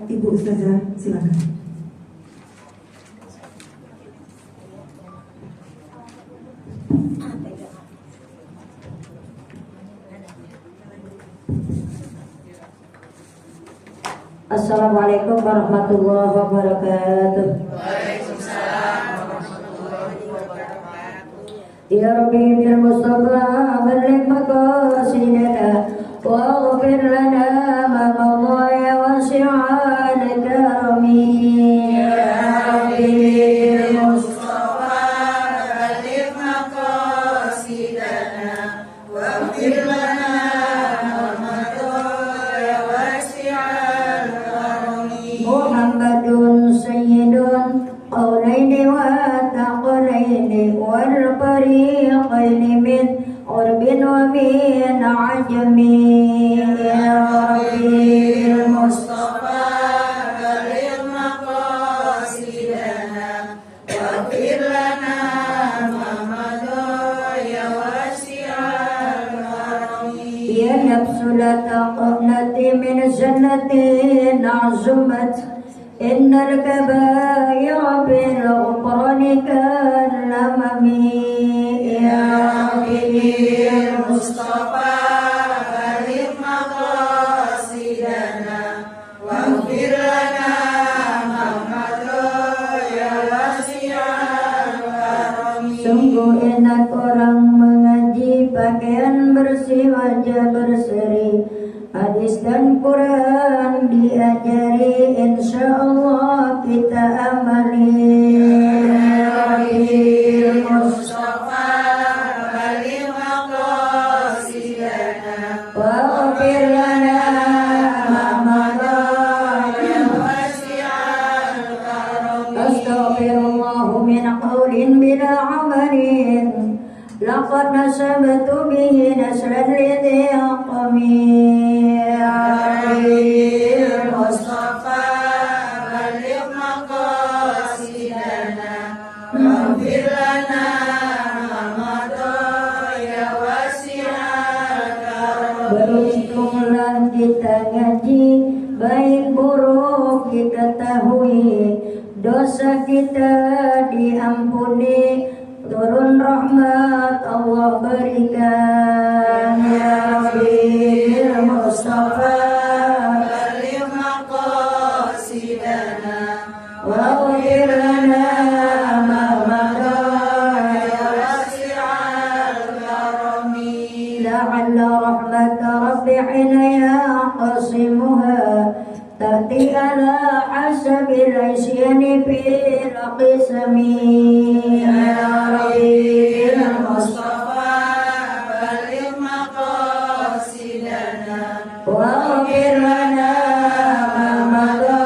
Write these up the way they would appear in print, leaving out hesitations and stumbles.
Ibu Ustazah, silakan. Assalamualaikum warahmatullahi wabarakatuh. Waalaikumsalam warahmatullahi wabarakatuh. Ya Rabbi bil Mustafa balligh maqasidana waghfir lana ma madha ya wasi'al karami. Ya Rabbi bil Mustafa balligh maqasidana waghfir lana ma madha ya wasi'al karami. Muhammadun sayyidun qawlaini wa taqlaini wal fariqaini min urbin wa min ajami. Ya Rabbi bil Mustafa balligh maqasidana waghfir lana ma madha ya wasi'al karami. Ya nafsu la taqnati min jannatin azumat innal kabaira bil ghufrani kallamami. Ya Rabbi bil Mustafa balligh maqasidana waghfir lana ma madha ya wasi'al karami. Sungguh enak orang mengaji pakaian bersih wajah berseri, hadis dan Quran diajari, insyaallah kita amali. Mustafa balligh maqasidana Waghfir lana ma madha ya wasi'al karami. Astaghfirullah min qawlin bila amalin laqad nasabtu bihi nasran lidhi aqamir. Mustafa balligh maqasidana waghfir lana ma madha ya wasi'al karami. Beruntunglah kita ngaji, baik buruk kita tahui, dosa kita diampuni, turun rahmat Allah berikan. Ya Rabbi Mustafa balligh maqasidana waghfir lana ma madha ya wasi'al karami. la'alla rahmata rabbi hina yaqsimuha ta'ti ala hasabil isyani fil qismi. Ya Rabbi Mustafa balligh maqasidana waghfir lana ma madha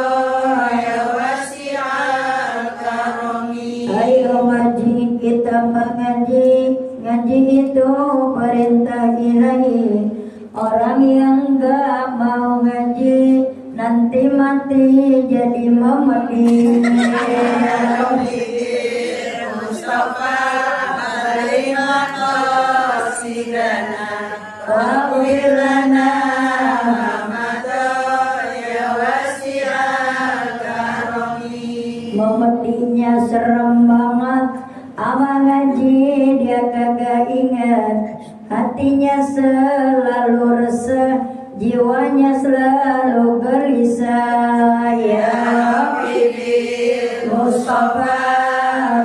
ya wasi'al karami. ayo ngaji kita mengaji, ngaji itu perintah ilahi. Orang yang gak mau ngaji nanti mati jadi memedi. Mustafa balligh maqasidana waghfir lana ma madha ya wasi'al karami. Memedinya serem banget, ama ngaji dia kagak ingat, hatinya selalu resah, jiwanya selalu gelisah. Ya Mustafa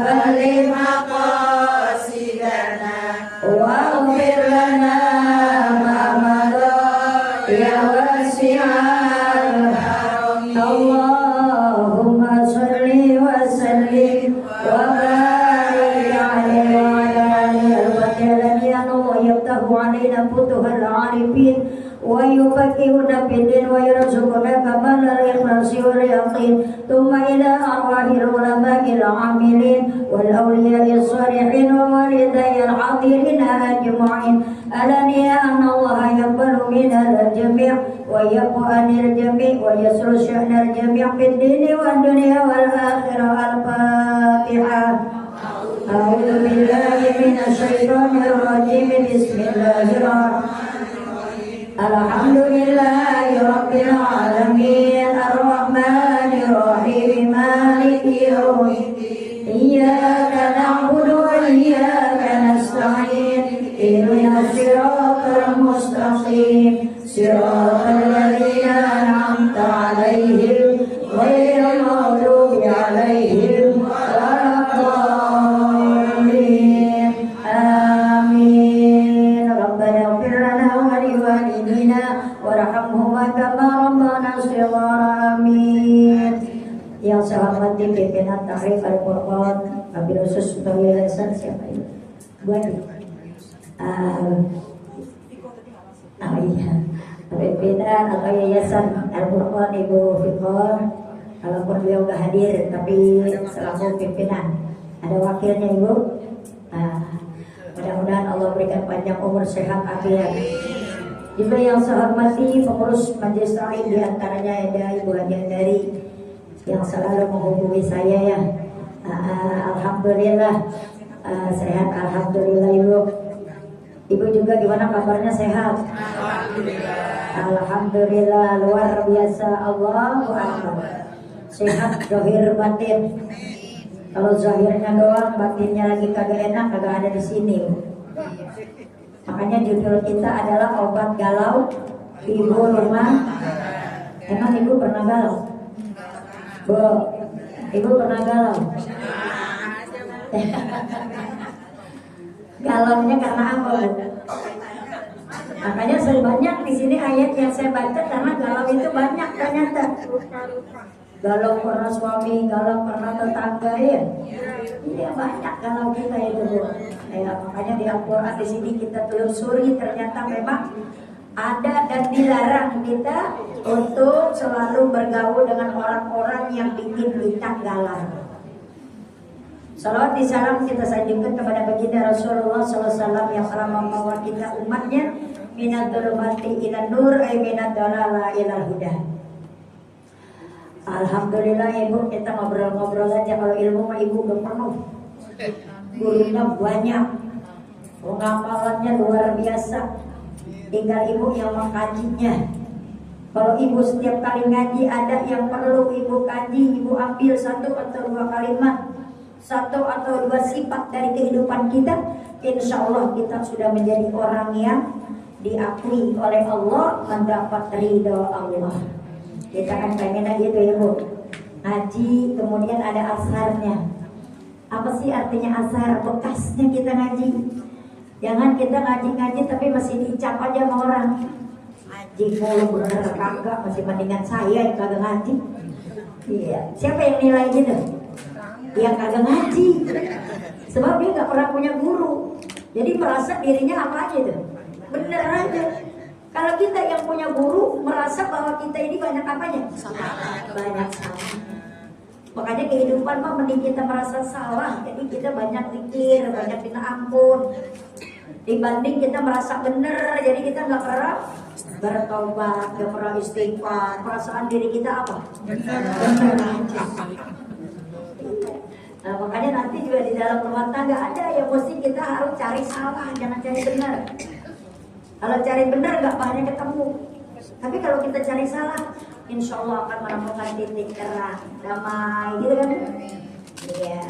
Balligh maqasidana waghfir lana ma madha ya wasi'al karami. Allahumma salli wa sallim wa barik alaihi wa ala alihi al-fatiha ya Allah yaftahu alaina futuhal arifin wa yufaqihuna bid-din wa yarzuquna kamal al-ikhlasi wal yaqin thumma ila arwahil ulama'il amilin wal awliya'is salihin wa walidayil hadirin ajma'in alaniya anna Allah yaqbalu minal jami' wa yafu anil jami' wa yasru sya'nal jami' fid-din wad dunya wal akhirah. Al-Fatihah. A'udzu billahi minasy syaithanir rajim. Bismillahirrahmanirrahim. Alhamdulillahi rabbil alamin arrahman عليهم غير المغضوب عليهم ولا الضالين آمين ربنا اغفر لنا ولوالدينا وارحمهما كما ربنا صغارا آمين. Yang saya hormati pimpinan Tahrif Al-Qur'an Wabil khusus untuk yayasan siapa itu? Iya, pimpinan atau yayasan Al-Qur'an Ibu Fikor, kalaupun beliau gak hadir tapi selaku pimpinan ada wakilnya Ibu. Mudah-mudahan Allah berikan panjang umur sehat afiat. Juga yang saya hormati pengurus majelis taklim di antaranya ada Ibu Haji Dari yang selalu menghubungi saya ya. Alhamdulillah sehat, alhamdulillah Ibu. Ibu juga gimana kabarnya, sehat? Alhamdulillah luar biasa, Allahu Akbar. Sehat zahir batin. Kalau zahirnya doang, batinnya lagi kagak enak, kagak ada di sini. Makanya judul kita adalah obat galau ibu rumah. Emang Ibu pernah galau? Bu, Ibu pernah galau? Galaunya karena apa? Makanya banyak di sini ayat yang saya baca karena galau itu banyak ternyata. Galau karena suami, galau karena tetangga ya. Iya banyak galau kita itu Bu. Ya, makanya di Al-Quran di sini kita telusuri ternyata memang ada dan dilarang kita untuk selalu bergaul dengan orang-orang yang bikin kita galau. Salawat salam kita sajikan kepada baginda Rasulullah SAW yang telah membawa kita umatnya minad dhulumati ila nur ay minad dhalala ila huda. Alhamdulillah Ibu, kita ngobrol-ngobrol aja. Kalau ilmu mah Ibu udah penuh, gurunya banyak, pengapalannya luar biasa. Tinggal Ibu yang mengkajinya. Kalau Ibu setiap kali ngaji ada yang perlu Ibu kaji, Ibu ambil satu atau dua kalimat, satu atau dua sifat dari kehidupan kita, insya Allah kita sudah menjadi orang yang diakui oleh Allah, mendapat ridho Allah. Kita kan pengen gitu ya Bu, ngaji kemudian ada asharnya. Apa sih artinya ashar? Bekasnya kita ngaji. Jangan kita ngaji-ngaji tapi masih dicap aja sama orang. Ngaji mulu bener kagak, masih mendingan saya yang kagak ngaji. Iya, siapa yang nilai gitu? Yang kagak ngaji. Sebab dia gak pernah punya guru. Jadi merasa dirinya apa aja tuh? Bener aja. Kalau kita yang punya guru merasa bahwa kita ini banyak apanya? Banyak salah. Makanya kehidupan mah mending kita merasa salah, jadi kita banyak pikir, banyak minta ampun, dibanding kita merasa bener, jadi kita nggak pernah bertobat, nggak pernah istighfar. Perasaan diri kita apa? Bener aja. Nah, makanya nanti juga di dalam rumah tangga ada yang mesti kita harus cari salah, jangan cari benar. Kalau cari benar nggak banyak ketemu. Tapi kalau kita cari salah, insya Allah akan menemukan titik terang, damai, gitu kan? Iya.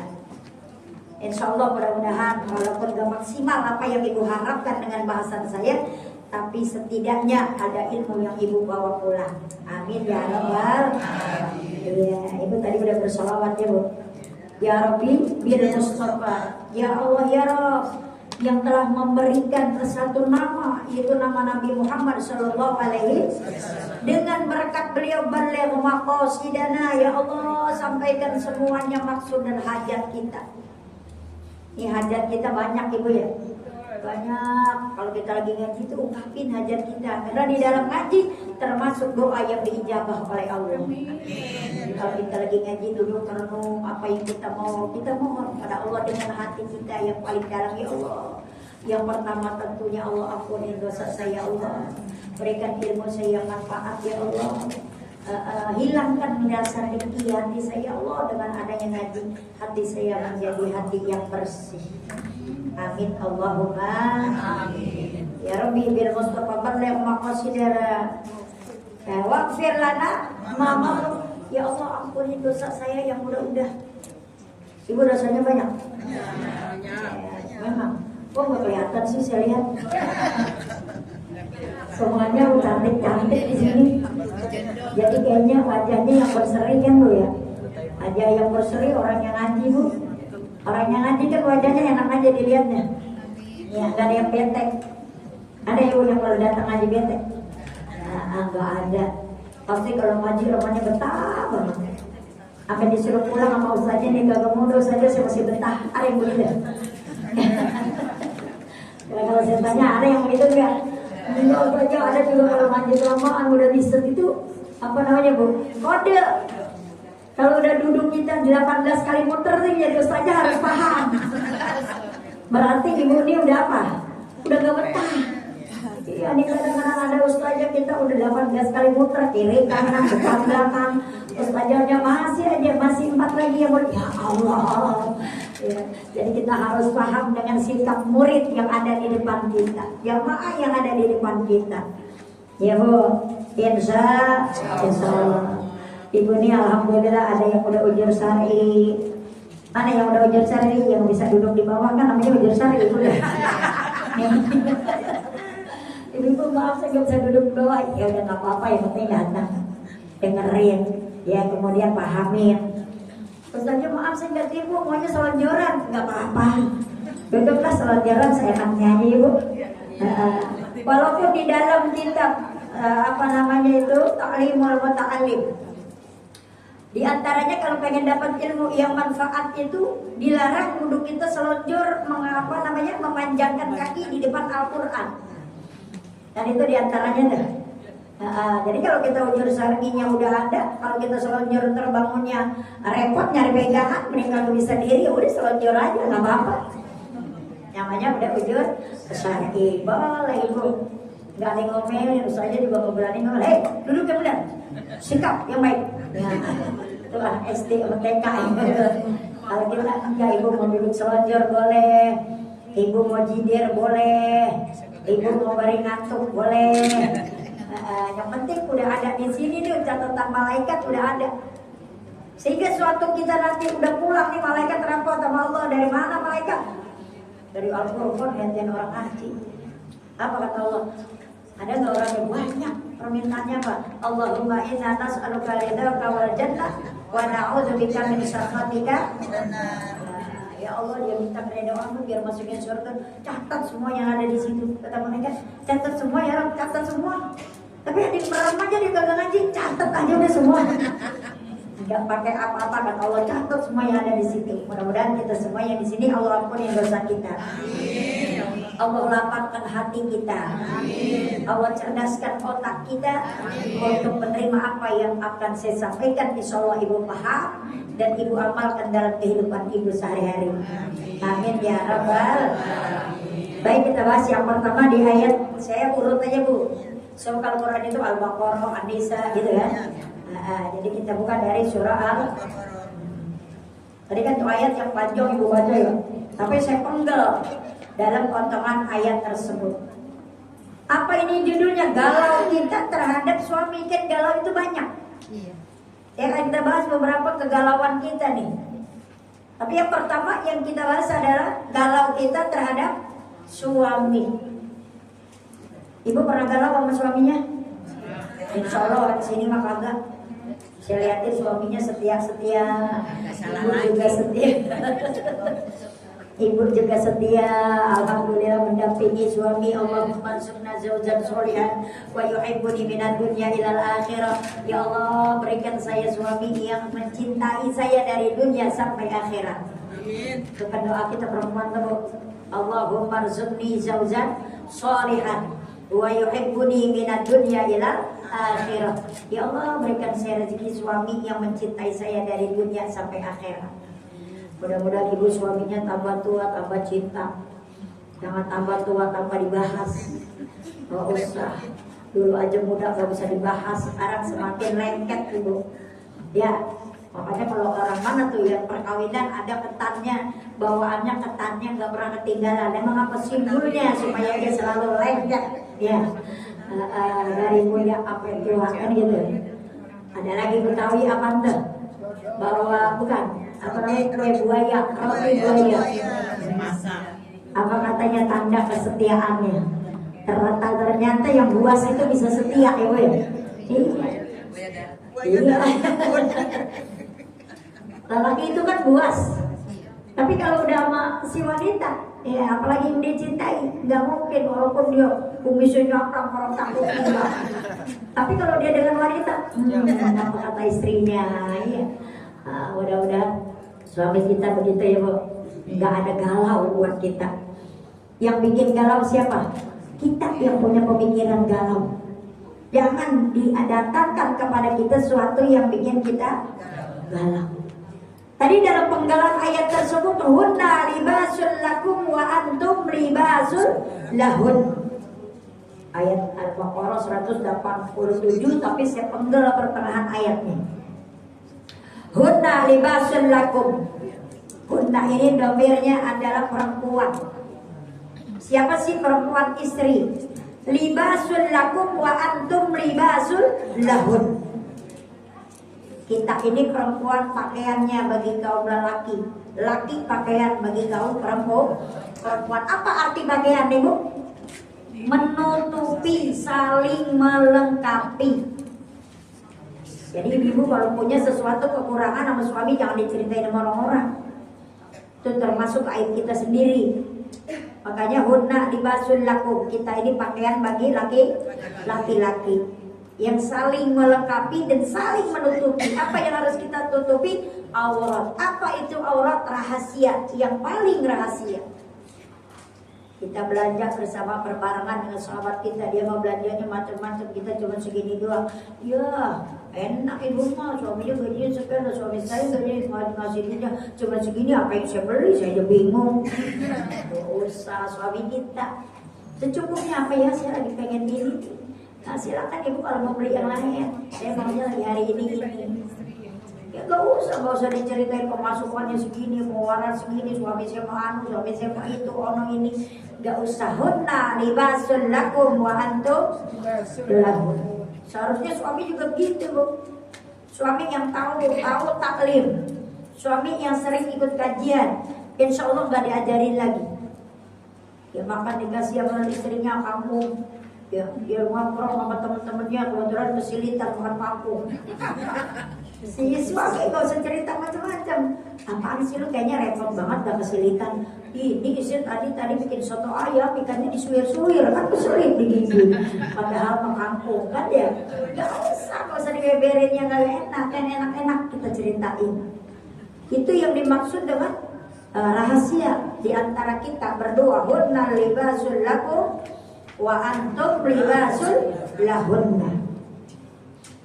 Insya Allah mudah-mudahan walaupun gak maksimal apa yang Ibu harapkan dengan bahasan saya, tapi setidaknya ada ilmu yang Ibu bawa pulang. Amin ya Rabbal. Iya, Ibu tadi udah bersolawat ya Bu. Ya Rabbi bil Mustafa, ya Allah ya Rabb, yang telah memberikan satu nama, yaitu nama Nabi Muhammad Sallallahu Alaihi Wasallam. Dengan berkat beliau baligh maqasidana, ya Allah sampaikan semuanya maksud dan hajat kita. Ini hajat kita banyak Ibu ya, banyak. Kalau kita lagi ngaji itu ungkapin hajat kita, karena di dalam ngaji termasuk doa yang diijabah oleh Allah. Kalau kita lagi ngaji duduk merenung apa yang kita mau, kita mohon pada Allah dengan hati kita yang paling dalam. Ya Allah, yang pertama tentunya Allah ampuni dosa saya Allah, berikan ilmu saya yang manfaat ya Allah. Hilangkan dasar dengki hati saya Allah, dengan adanya ngaji hati saya menjadi hati yang bersih. Amin Allahumma amin. Ya Rabbi bil Mustafa baligh maqasidana waghfir lana mama. Ya Allah ampuni dosa saya yang udah-udah. Ibu dosanya banyak? Banyak. Memang. Kok nggak kelihatan sih saya lihat? Semuanya cantik-cantik di sini. Jadi kayaknya wajahnya yang berseri kan Bu ya. Wajah yang berseri orang yang ngaji Bu. Orang yang ngaji kan wajahnya enak aja dilihatnya. Ya nggak ada yang bete. Ada ibu yang kalau datang ngaji bete? Nah, nggak ada. Pasti kalau ngaji rumahnya betah banget. Sampai disuruh pulang sama ustaznya nih kagak mundur saja saya masih betah. Ada yang begitu? Ya, kalau saya tanya ada yang begitu enggak? Enggak saja ada juga kalau ngaji kelamaan udah riset itu apa namanya Bu? Kode. Kalau udah duduk kita 18 kali muter nih jadi ustaznya harus paham. Berarti ibu ini udah apa? Udah gak betah. Iya nih kadang-kadang ada ustazah kita udah 18 kali muter kiri kanan depan belakang. Ustazahnya masih 4 lagi yang mau. Ya Allah. Ya, jadi kita harus paham dengan sikap murid yang ada di depan kita, jamaah yang ada di depan kita. Ya Bu, insya Allah. Ibu ini alhamdulillah ada yang udah ujur syar'i. Mana yang udah ujur syar'i yang bisa duduk di bawah kan namanya ujur syar'i itu deh. Ibu maaf saya nggak bisa duduk di bawah. Ya udah nggak apa-apa yang penting datang dengerin ya kemudian pahamin. Ustaznya maaf saya nggak tipu maunya selonjoran nggak apa-apa. Duduklah selonjoran seenaknya aja Ibu. Walaupun di dalam kitab apa namanya itu ta'limul muta'allim. Di antaranya kalau pengen dapat ilmu yang manfaat itu dilarang duduk kita selonjor memanjangkan kaki di depan Al-Qur'an. Dan itu di antaranya dah. Jadi kalau kita ujur syar'inya udah ada, kalau kita selonjor terbangunnya repot nyari pegangan, mending kalau bisa diri udah selonjor aja nggak apa-apa. Namanya udah ujur syar'i. Boleh Ibu. Gak ada yang ngomelin, ustaznya juga gak berani ngomel. Hei, duduk yang benar, sikap yang baik. Nah, itulah SD atau TK. Kalau kita enggak, Ibu mau duduk selonjor boleh, Ibu mau jidir boleh, Ibu mau bari ngantuk boleh. Yang penting udah ada di sini nih catatan malaikat udah ada. Sehingga suatu kita nanti udah pulang nih malaikat rapor sama Allah. Dari mana malaikat? Dari Al-Qur'an gantian orang ngaji. Apa kata Allah? Ada nggak orang yang banyak permintaannya apa? Allahumma inna nas'aluka ridhaka wal jannah wa na'udzubika min sakhatika. Ya Allah dia minta keridhaan biar masukin surga. Catat semua yang ada di situ. Kata mereka, catat semua ya Rabb, catat semua. Tapi ada yang merem aja dia kagak ngaji, catat aja udah semua. Tidak pakai apa-apa kata Allah, catat semua yang ada di situ. Mudah-mudahan kita semua yang di sini Allah ampuni dosa kita. Allah lapangkan hati kita. Allah cerdaskan otak kita untuk menerima apa yang akan saya sampaikan. Insya Allah Ibu paham dan Ibu amalkan dalam kehidupan Ibu sehari-hari. Amin ya Rabbal. Baik, kita bahas yang pertama di ayat. Saya urut aja Bu. So kalau Quran itu Al-Baqarah, An-Nisa gitu kan. Jadi kita buka dari surah Al-Baqarah. Tadi kan itu ayat yang panjang Ibu baca ya. Tapi saya penggal dalam potongan ayat tersebut. Apa ini judulnya? Galau kita terhadap suami. Kan galau itu banyak. Ya kan kita bahas beberapa kegalauan kita nih. Tapi yang pertama yang kita bahas adalah galau kita terhadap suami. Ibu pernah galau sama suaminya? Insya Allah orang sini mah kagak. Saya lihatin suaminya setia-setia. Ibu juga setia. Ibu juga setia, alhamdulillah mendampingi suami. Allahumma arzuqna zawjan sholihan wa yuhibbuni minad dunya ilal akhirah. Ya Allah, berikan saya suami yang mencintai saya dari dunia sampai akhirat. Amin. Itu kan doa kita perempuan tuh. Allahumma arzuqni zawjan sholihan wa yuhibbuni minad dunya ilal akhirah. Ya Allah, berikan saya rezeki suami yang mencintai saya dari dunia sampai akhirat. Mudah-mudahan ibu suaminya tambah tua, tambah cinta. Jangan tambah tua, tambah dibahas. Gak usah. Dulu aja muda gak bisa dibahas. Sekarang semakin lengket ibu. Ya, makanya kalau orang mana tuh yang perkawinan ada ketannya, bawaannya ketannya gak pernah ketinggalan. Emang apa simbolnya supaya dia selalu lengket? Ya, dari mulia sampai tua kan gitu. Ada lagi Betawi apa tuh? Bawa bukan? Apa namanya kue buaya, roti buaya. Apa katanya tanda kesetiaannya? Ternyata yang buas itu bisa setia ya Bu ya. Iya. Lelaki itu kan buas. Tapi kalau udah sama si wanita, ya apalagi yang dia cintai, nggak mungkin walaupun dia kumisnya nyakang orang takut enggak. Tapi kalau dia dengan wanita, apa kata istrinya, ya. Mudah-mudahan suami kita begitu ya Bu, nggak ada galau buat kita. Yang bikin galau siapa? Kita yang punya pemikiran galau. Jangan didatangkan kepada kita sesuatu yang bikin kita galau. Tadi dalam penggalan ayat tersebut, hunna libasul lakum wa antum libasul lahun. Ayat Al-Baqarah 187, tapi saya penggal pertengahan ayatnya. Hunna libasul lakum. Hunna ini domirnya adalah perempuan. Siapa sih perempuan? Istri. Libasul lakum wa antum libasul lahun. Kita ini perempuan pakaiannya bagi kaum lelaki, laki pakaian bagi kaum perempuan. Apa arti pakaian Ibu? Menutupi, saling melengkapi. Jadi ibu kalau punya sesuatu kekurangan sama suami jangan diceritain sama orang-orang. Itu termasuk aib kita sendiri. Makanya hunna libasul lakum, kita ini pakaian bagi laki-laki yang saling melengkapi dan saling menutupi. Apa yang harus kita tutupi? Aurat. Apa itu aurat? Rahasia, yang paling rahasia. Kita belanja bersama berbarengan dengan sahabat kita, dia mau belanjanya macam-macam, kita cuma segini doang. Ya enak ibu mah, suaminya gajinya sekian, suami saya gajinya ngasihnya cuma segini, apa yang saya beli, saya bingung. Usah suami kita secukupnya. Apa ya, saya lagi pengen ini. Nah silakan ibu kalau mau beli yang lain, saya maunya lagi hari ini. Ya gak usah diceritain pemasukannya segini, pengeluaran segini, suami saya mau anu, suami saya mau itu, ono ini. Gak usah. Hunna libasul lakum wa antum lahun. Seharusnya suami juga begitu Bu. Suami yang tahu taklim, suami yang sering ikut kajian, insya Allah gak diajarin lagi. Ya makan dikasih sama istrinya kamu. Ya, dia ngobrol sama temen-temennya, kebetulan kesilitan makan paku. Si suami gak usah cerita macam-macam. Apaan sih lu, kayaknya repot banget gak kesilitan. Ini istri tadi bikin soto ayam, ikannya disuir-suir, kan kesulit digigit. Padahal mau kampung kan ya. Gak usah dibeberin yang gak enak, kan enak-enak kita ceritain. Itu yang dimaksud dengan rahasia di antara kita berdua. Hunna libasul lakum wa antum libasul lahunna.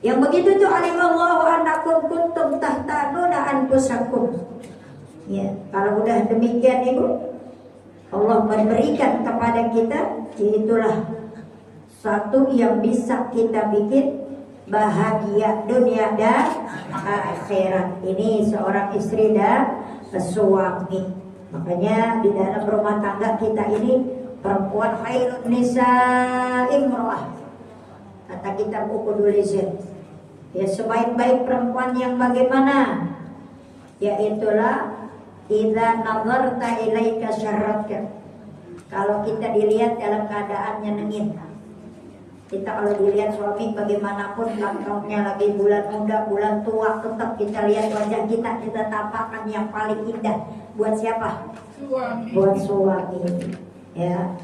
Yang begitu tuh alimallahu annakum kuntum tahtanuna anfusakum. Ya, kalau udah demikian Ibu, Allah memberikan kepada kita, itulah satu yang bisa kita bikin bahagia dunia dan akhirat. Ini seorang istri dan suami. Makanya di dalam rumah tangga kita ini perempuan khairun nisa imro'ah, kata kitab Uqudul-Lisan. Ya, sebaik-baik perempuan yang bagaimana? Yaitulah idza nazarta ilaika syarratka. Kalau kita dilihat dalam keadaan nyenengin. Kita kalau dilihat suami bagaimanapun langkahnya lagi bulan muda, bulan tua, tetap kita lihat wajah kita tampakkan yang paling indah. Buat siapa? Suami. Buat suami. Ya.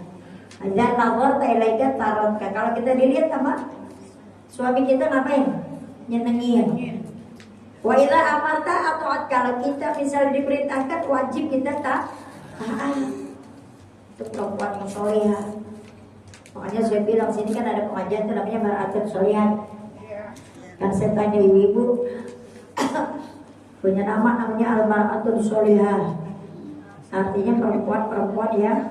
Dan nazarta ilaika tarotka. Kalau kita dilihat sama suami kita ngapain? Nyenengin. Wa ila amarta atau kalau kita misalnya diperintahkan wajib kita taat. Itu perempuan yang solehah. Makanya saya bilang sini kan ada pengajian itu namanya Mar'atun Solihah. Kan saya tanya ibu-ibu punya namanya Al-Mar'atun Solihah. Artinya perempuan-perempuan yang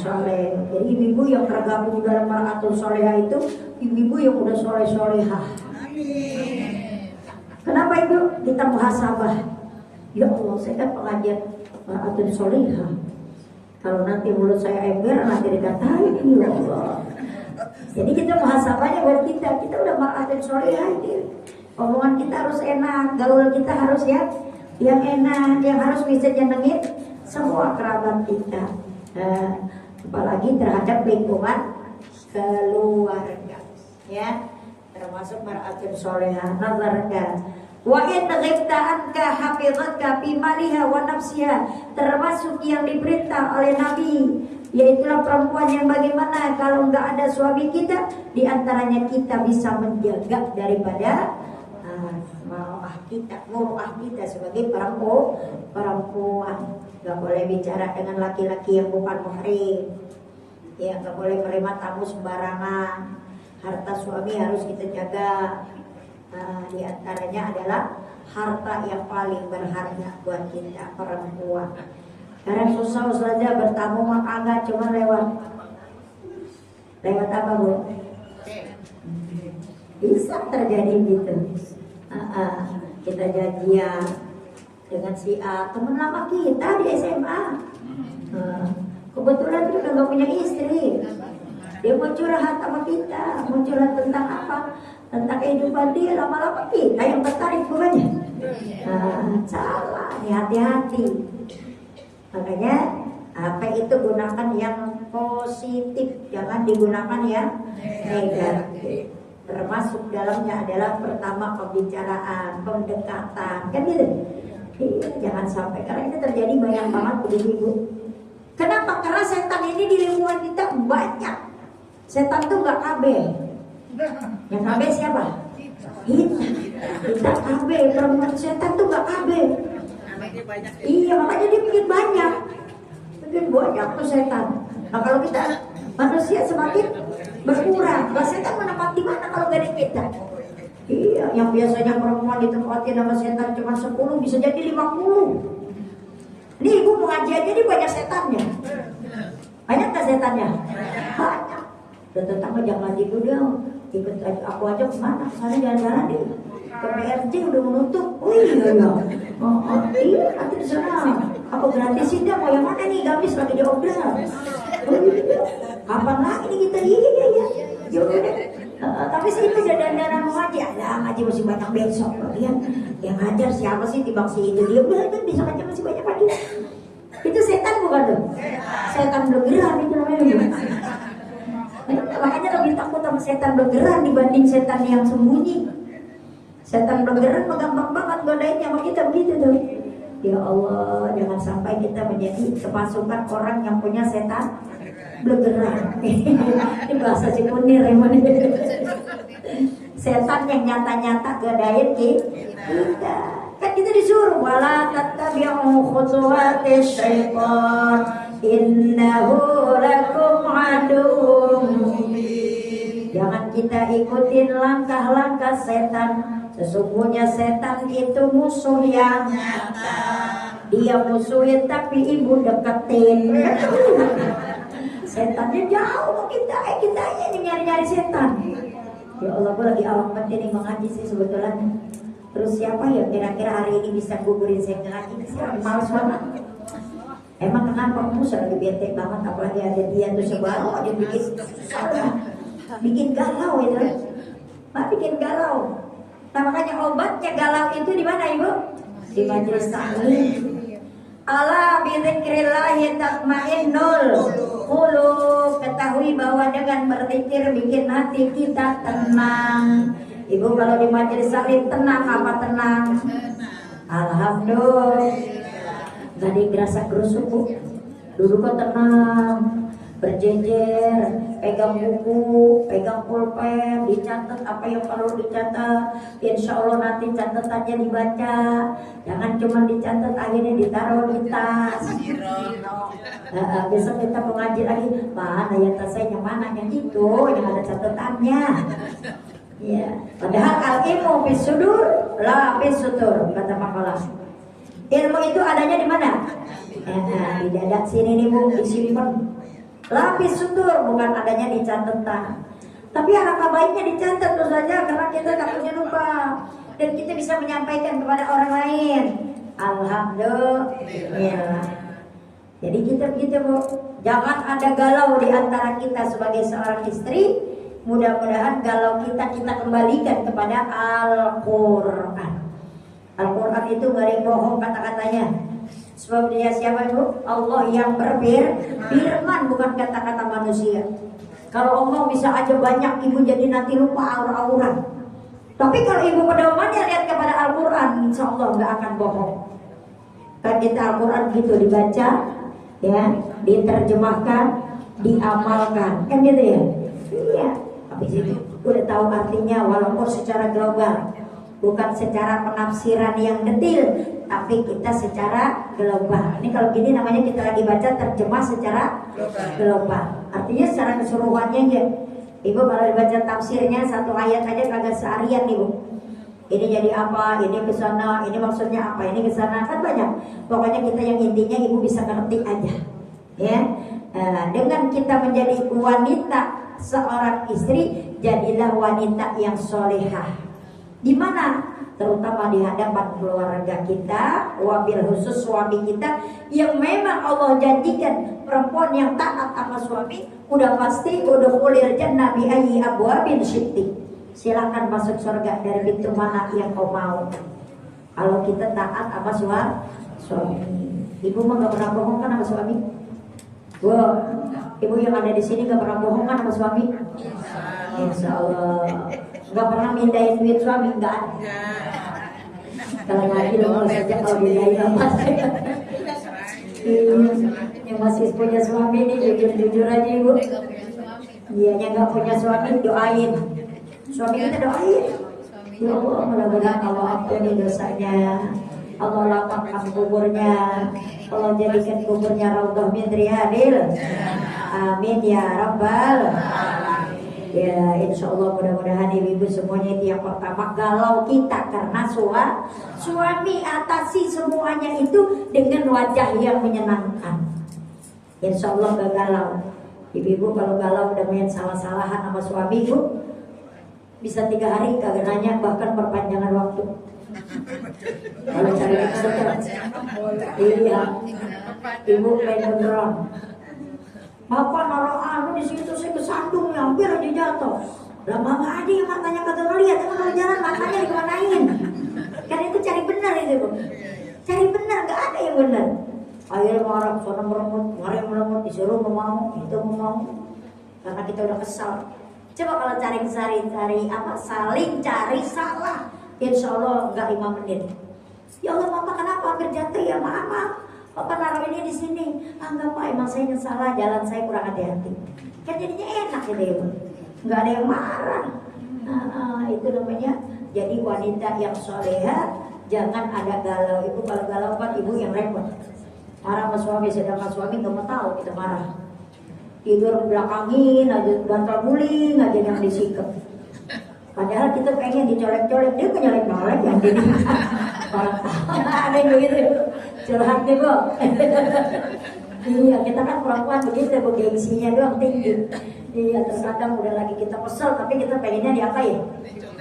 soleh. Jadi ibu-ibu yang tergabung dalam Mar'atun Solihah itu ibu-ibu yang udah soleh-solehah. Kenapa itu kita muhasabah? Ya Allah, saya kan pengajian Mar'atun Solihah. Kalau nanti mulut saya ember, nanti dikatain, ya Allah. Jadi kita muhasabahnya buat kita udah Mar'atun Solihah ini. Omongan kita harus enak, gaul kita harus yang enak, yang harus bisa nyenengin semua kerabat kita. Apalagi terhadap lingkungan keluarga, ya, termasuk mar'atun sholihah, nazarka. Wa in ghibta anka hafizatka fi maliha wa nafsiha, termasuk yang diperintah oleh Nabi, yaitulah perempuan yang bagaimana kalau nggak ada suami kita, diantaranya kita bisa menjaga daripada muruah kita sebagai perempuan. Nggak boleh bicara dengan laki-laki yang bukan muhrim, ya, nggak boleh menerima tamu sembarangan. Harta suami harus kita jaga. Di antaranya adalah harta yang paling berharga buat kita perempuan. Karena susah saja bertamu maka enggak cuma lewat apa Bu? Bisa terjadi gitu. Kita janjian dengan si A, teman lama kita di SMA. Kebetulan dia udah gak punya istri. Dia mau curhat sama kita, mau curhat tentang apa? Tentang kehidupan dia, lama-lama kita yang tertarik bukannya? Salah, hati-hati. Makanya apa itu gunakan yang positif, jangan digunakan yang negatif. Termasuk dalamnya adalah pertama pembicaraan, pendekatan, kan gitu. Iya, jangan sampai, karena ini terjadi banyak banget ibu-ibu. Kenapa? Karena setan ini di lingkungan kita banyak. Setan tuh gak KB. Yang KB siapa? Kita KB. Perempuan setan tuh gak KB. Iya, makanya dia bikin banyak. Bikin banyak tuh setan. Nah kalau kita manusia semakin berkurang, lah setan menempati di mana kalau gak ada kita? Iya, yang biasanya perempuan ditempatin sama setan cuma 10 bisa jadi 50. Nih ibu mau ngaji aja nih banyak setannya. Banyak gak setannya? Banyak. Dan tetangga jangan ngaji dulu dong. Ikut aku aja kemana? Sana jalan-jalan deh. Ke PRJ udah menutup. Oh iya ya. Iya nanti di sana. Aku gratisin dah. Mau yang mana nih? Gamis lagi di obral. Oh iya. Kapan lagi nih kita? Iya. Yaudah. Tapi sih itu jalan-jalan mau ngaji. Ada ngaji masih banyak besok. Yang ngajar siapa sih timbang si itu? Dia udah kan bisa ngajar masih banyak lagi. Itu setan bukan tuh? Setan bergerak itu namanya. Makanya lebih takut sama setan bergerak dibanding setan yang sembunyi. Setan bergerak gampang banget godainnya sama kita begitu tuh. Ya Allah, jangan sampai kita menjadi kepasukan orang yang punya setan bergerak. Ini bahasa Cikunir emang. Setan yang nyata-nyata godain kita. Kan kita disuruh wala tattabi'u khutuwatis syaitan innahu lakum aduwwum mubin. Jangan kita ikutin langkah-langkah setan. Sesungguhnya setan itu musuh yang nyata. Dia musuhin tapi ibu deketin. Setannya jauh sama kita. Kita ini nyari-nyari setan. Ya Allah, gue lagi awam banget ini mengaji sih sebetulnya. Terus siapa ya kira-kira hari ini bisa gugurin saya ngaji? Saya males banget. Emang kenapa Musa lagi bete banget, apalagi ada dia tuh sebaru aja bikin galau itu. Bikin galau. Nah makanya obatnya galau itu di mana ibu? Di majelis taklim. Ala bi dzikrillahi tatmainnul qulub. Ketahui bahwa dengan berzikir bikin hati kita tenang. Ibu kalau di majelis taklim tenang apa tenang? Alhamdulillah. Tadi gerasa gerusuk bu, dulu kok tenang, berjejer, pegang buku, pegang pulpen, dicatat apa yang perlu dicatat. Insya Allah nanti catatannya dibaca, jangan cuma dicatat akhirnya ditaruh di tas. Besok kita mengaji lagi, mana ya tasnya yang mana yang itu, yang ada catatannya. Ya, padahal al-ilmu fis sudur, la fis sutur, kata makalah. Ilmu itu adanya di mana? Di dada sini nih bu, disimpan. Lapis sutur bukan adanya di catatan. Tapi alangkah baiknya dicatat terus saja karena kita takutnya lupa dan kita bisa menyampaikan kepada orang lain. Alhamdulillah. Jadi kita begitu bu, jangan ada galau di antara kita sebagai seorang istri. Mudah-mudahan galau kita kembalikan kepada Al-Quran. Al-Quran itu gak ada yang bohong kata-katanya. Sebab dia siapa itu? Allah yang berfirman, bukan kata-kata manusia. Kalau ngomong bisa aja banyak, ibu jadi nanti lupa aura-aura. Tapi kalau ibu pedomannya lihat kepada Al-Quran, insya Allah nggak akan bohong. Kan kita Al-Quran gitu dibaca, ya, diterjemahkan, diamalkan, kan gitu ya. Iya. Habis itu udah tahu artinya, walaupun secara global, bukan secara penafsiran yang detail, tapi kita secara global. Ini kalau gini namanya kita lagi baca terjemah secara global. Artinya secara keseluruhannya aja. Ibu kalau dibaca tafsirnya satu ayat aja kagak seharian ibu. Ini jadi apa, ini ke sana, ini maksudnya apa, ini ke sana, kan banyak. Pokoknya kita yang intinya ibu bisa ngerti aja. Ya. Dengan kita menjadi wanita seorang istri, jadilah wanita yang solehah. Di mana? Terutama di hadapan keluarga kita, wabil khusus suami kita yang memang Allah janjikan perempuan yang taat sama suami udah pasti udah kulir jannah bi ayyi abwabin syi'ti. Silakan masuk surga dari pintu mana yang kau mau. Kalau kita taat sama suami. Ibu mah gak pernah bohong kan sama suami? Ibu yang ada di sini gak pernah bohong kan sama suami? Insya Allah. Gak pernah mindahin duit suami, enggak ada. Kalau ngaji lo saja kalau mindahin apa? Yang masih punya suami ini jujur aja ibu. Iya, yang gak punya suami doain. Suami kita doain. Ya Allah, mudah-mudahan Allah ampuni dosanya, Allah lapangkan kuburnya, Allah jadikan kuburnya raudhah min riyadil. Amin ya rabbal. Ya, insya Allah mudah-mudahan ibu-ibu semuanya itu yang pertama galau kita karena suami atasi semuanya itu dengan wajah yang menyenangkan. Insya Allah gak galau. Ibu-ibu kalau galau udah main salah-salahan sama suami ibu, bisa 3 hari kagak nanya, bahkan perpanjangan waktu. Kalau cari maksudnya, iya, ibu main beneran. Bapak naruh anu di situ, saya kesandung hampir aja jatuh. Lah mama ada yang matanya kata ngeliat, emang kalau jalan matanya dikemanain? Kan itu cari benar itu bu, cari benar, gak ada yang benar. Akhirnya marah, sana meremut, disuruh mau, itu mau, karena kita udah kesal. Coba kalau cari apa, saling cari salah, insya Allah gak 5 menit. Ya Allah mama kenapa hampir jatuh ya, maaf. Papa naruh ini di sini. Enggak pak, emang saya salah, jalan saya kurang hati-hati. Kan jadinya enak gitu ya, nggak ada yang marah. Itu namanya jadi wanita yang soleha. Jangan ada galau. Ibu kalau galau kan ibu yang repot. Marah sama suami, sedangkan suami nggak mau tahu kita marah. Tidur belakangin aja, bantal guling aja yang disikap. Padahal kita pengen dicolek-colek, dia kenyolek-nyolek yang jadi. Ada yang begitu. Curhat nih bu. Iya, kita kan perempuan begitu, gengsinya doang tinggi. Iya, terkadang udah lagi kita kesel, tapi kita pengennya diapain?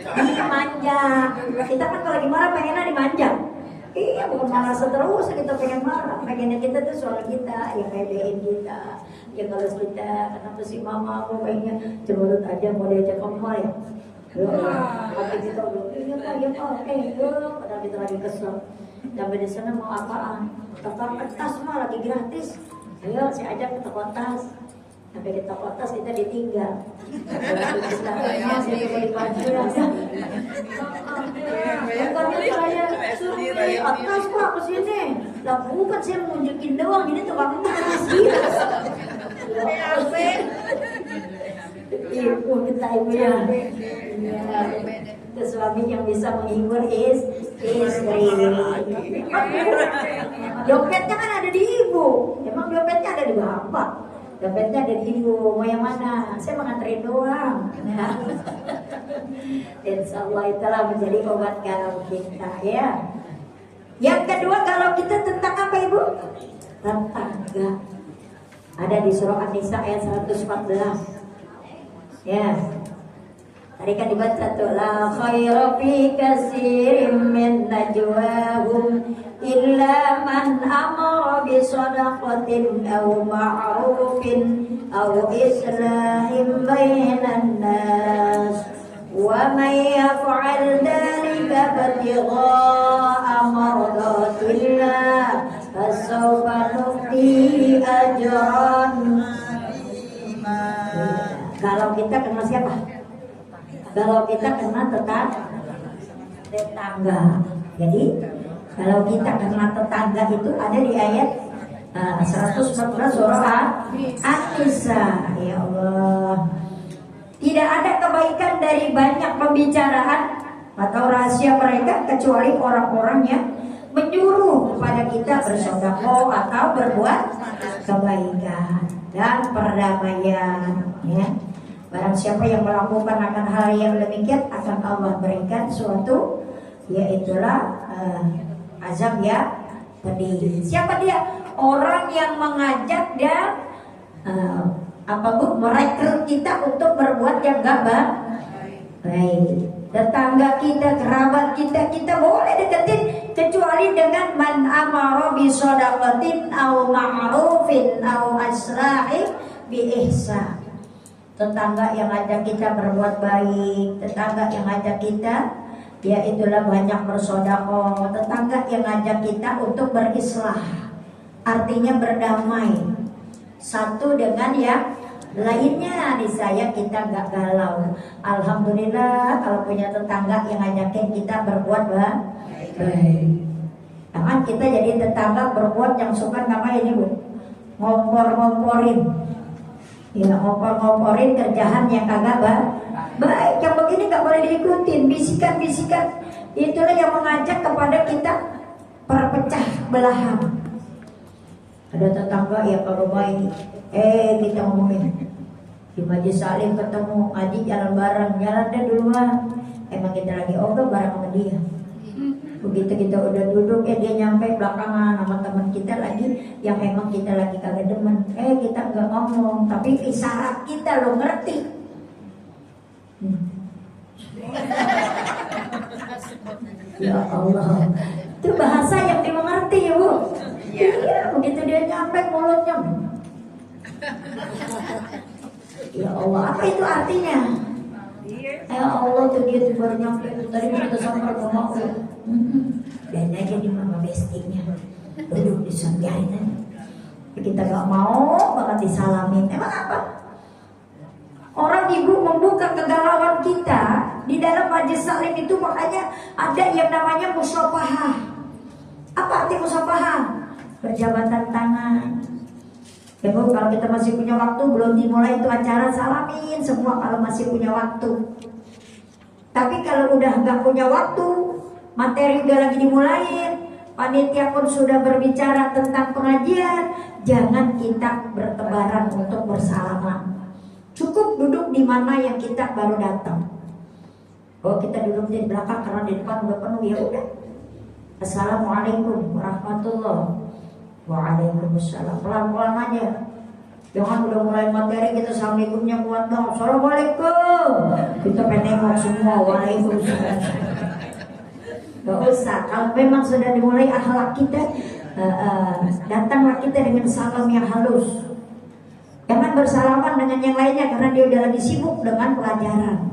Dimanja. Kita kan kalau lagi marah pengennya dimanja. Iya, bukan marah seterus, kita pengen marah. Pengennya kita tuh suara kita, yang ngedein kita, yang ngelus kita. Kenapa sih mama aku pengen cemberut aja, mau diajak ke mall ya? Tapi kita udah, iya pak, padahal kita lagi kesel. Sampai di sana mau apaan? Toko kertas mah lagi gratis. Ayo saya ajak ke toko tas. Sampai di toko tas kita ditinggal. Saya mau dibantu ya. Bukannya saya suruh atas pak kesini. Lah bukan saya mau nunjukin doang. Ini tukang tas. Ibu kita ibu ya. Itu suami yang bisa menghibur istri. Dompetnya kan ada di ibu. Emang dompetnya ada di bapak? Dompetnya ada di ibu. Mau yang mana? Saya menganterin doang. Insya Allah itulah menjadi obat galau kita ya. Yang kedua galau kita tentang apa ibu? Tetangga. Ada di surah An-Nisa ayat 114. Ya. Tadi kan dibaca tuh la khaira fi katsirin min najwahum illa man amara bi shadaqatin aw ma'rufin aw islahin bainan nas wa may yaf'al dhalika fatigha'a mardatillah fasawfa nu'tihi ajran. Gak kita kena siapa? Galau kita kena tetangga. Jadi kalau kita kena tetangga itu ada di ayat 114 surah An-Nisa. Ya Allah, tidak ada kebaikan dari banyak pembicaraan atau rahasia mereka kecuali orang-orang yang menyuruh kepada kita bersedekah atau berbuat kebaikan dan perdamaian. Ya, barang siapa yang melakukan akan hal yang demikian akan Allah berikan suatu, yaitulah azab ya pedih. Siapa dia? Orang yang mengajak dan merekrut kita untuk berbuat yang gak baik. Tetangga kita, kerabat kita, kita boleh deketin kecuali dengan man amara bi shadaqatin aw ma'rufin aw asra'i bi ihsan. Tetangga yang ajak kita berbuat baik, tetangga yang ajak kita ya itulah banyak bersedekah, tetangga yang ajak kita untuk berislah, artinya berdamai satu dengan yang lainnya. Di saya kita nggak galau. Alhamdulillah kalau punya tetangga yang ngajakin kita berbuat baik. Jangan kita jadi tetangga berbuat yang suka ngapain ini Bu? Ngompor-ngomporin. Ya, ngompor-ngomporin kerjaan yang kagak baik. Yang begini nggak boleh diikutin. Bisikan-bisikan itulah yang mengajak kepada kita perpecah belahan. Ada tetangga ya kalau baik, kita ngomongin di Majelis Salim ketemu ngaji jalan bareng, jalan deh duluan. Emang kita lagi obrol bareng sama dia. Begitu kita udah duduk, dia nyampe belakangan sama teman kita lagi yang emang kita lagi kagak demen. Kita nggak ngomong, tapi isyarat kita lo ngerti. Ya Allah, itu bahasa yang dimengerti ya Bu. Iya, begitu dia nyampe mulutnya. Ya Allah, apa itu artinya? Ya Allah tuh dia tuh baru nyampe tadi kita sampai ke rumah aku. Dan aja di mama bestinya duduk di sampingnya. Kita gak mau banget disalamin. Emang apa? Orang ibu membuka kegalauan kita di dalam majelis salim itu, makanya ada yang namanya musafahah. Apa arti musafahah? Berjabatan tangan. Ya Bu, kalau kita masih punya waktu, belum dimulai itu acara, salamin semua kalau masih punya waktu. Tapi kalau udah nggak punya waktu, materi udah lagi dimulai, panitia pun sudah berbicara tentang pengajian, jangan kita bertebaran untuk bersalaman. Cukup duduk di mana yang kita baru datang. Oh, kita duduk di belakang karena di depan udah penuh, ya udah. Assalamualaikum warahmatullahi. Waalaikumsalam. Pelan-pelan aja. Jangan udah mulai materi kita assalamualaikumnya kuat dong. Assalamualaikum. Kita pengen nengok semua. Waalaikumsalam. Gak usah. Kalau memang sudah dimulai akhlak kita, datanglah kita dengan salam yang halus. Jangan bersalaman dengan yang lainnya karena dia udah lagi sibuk dengan pelajaran.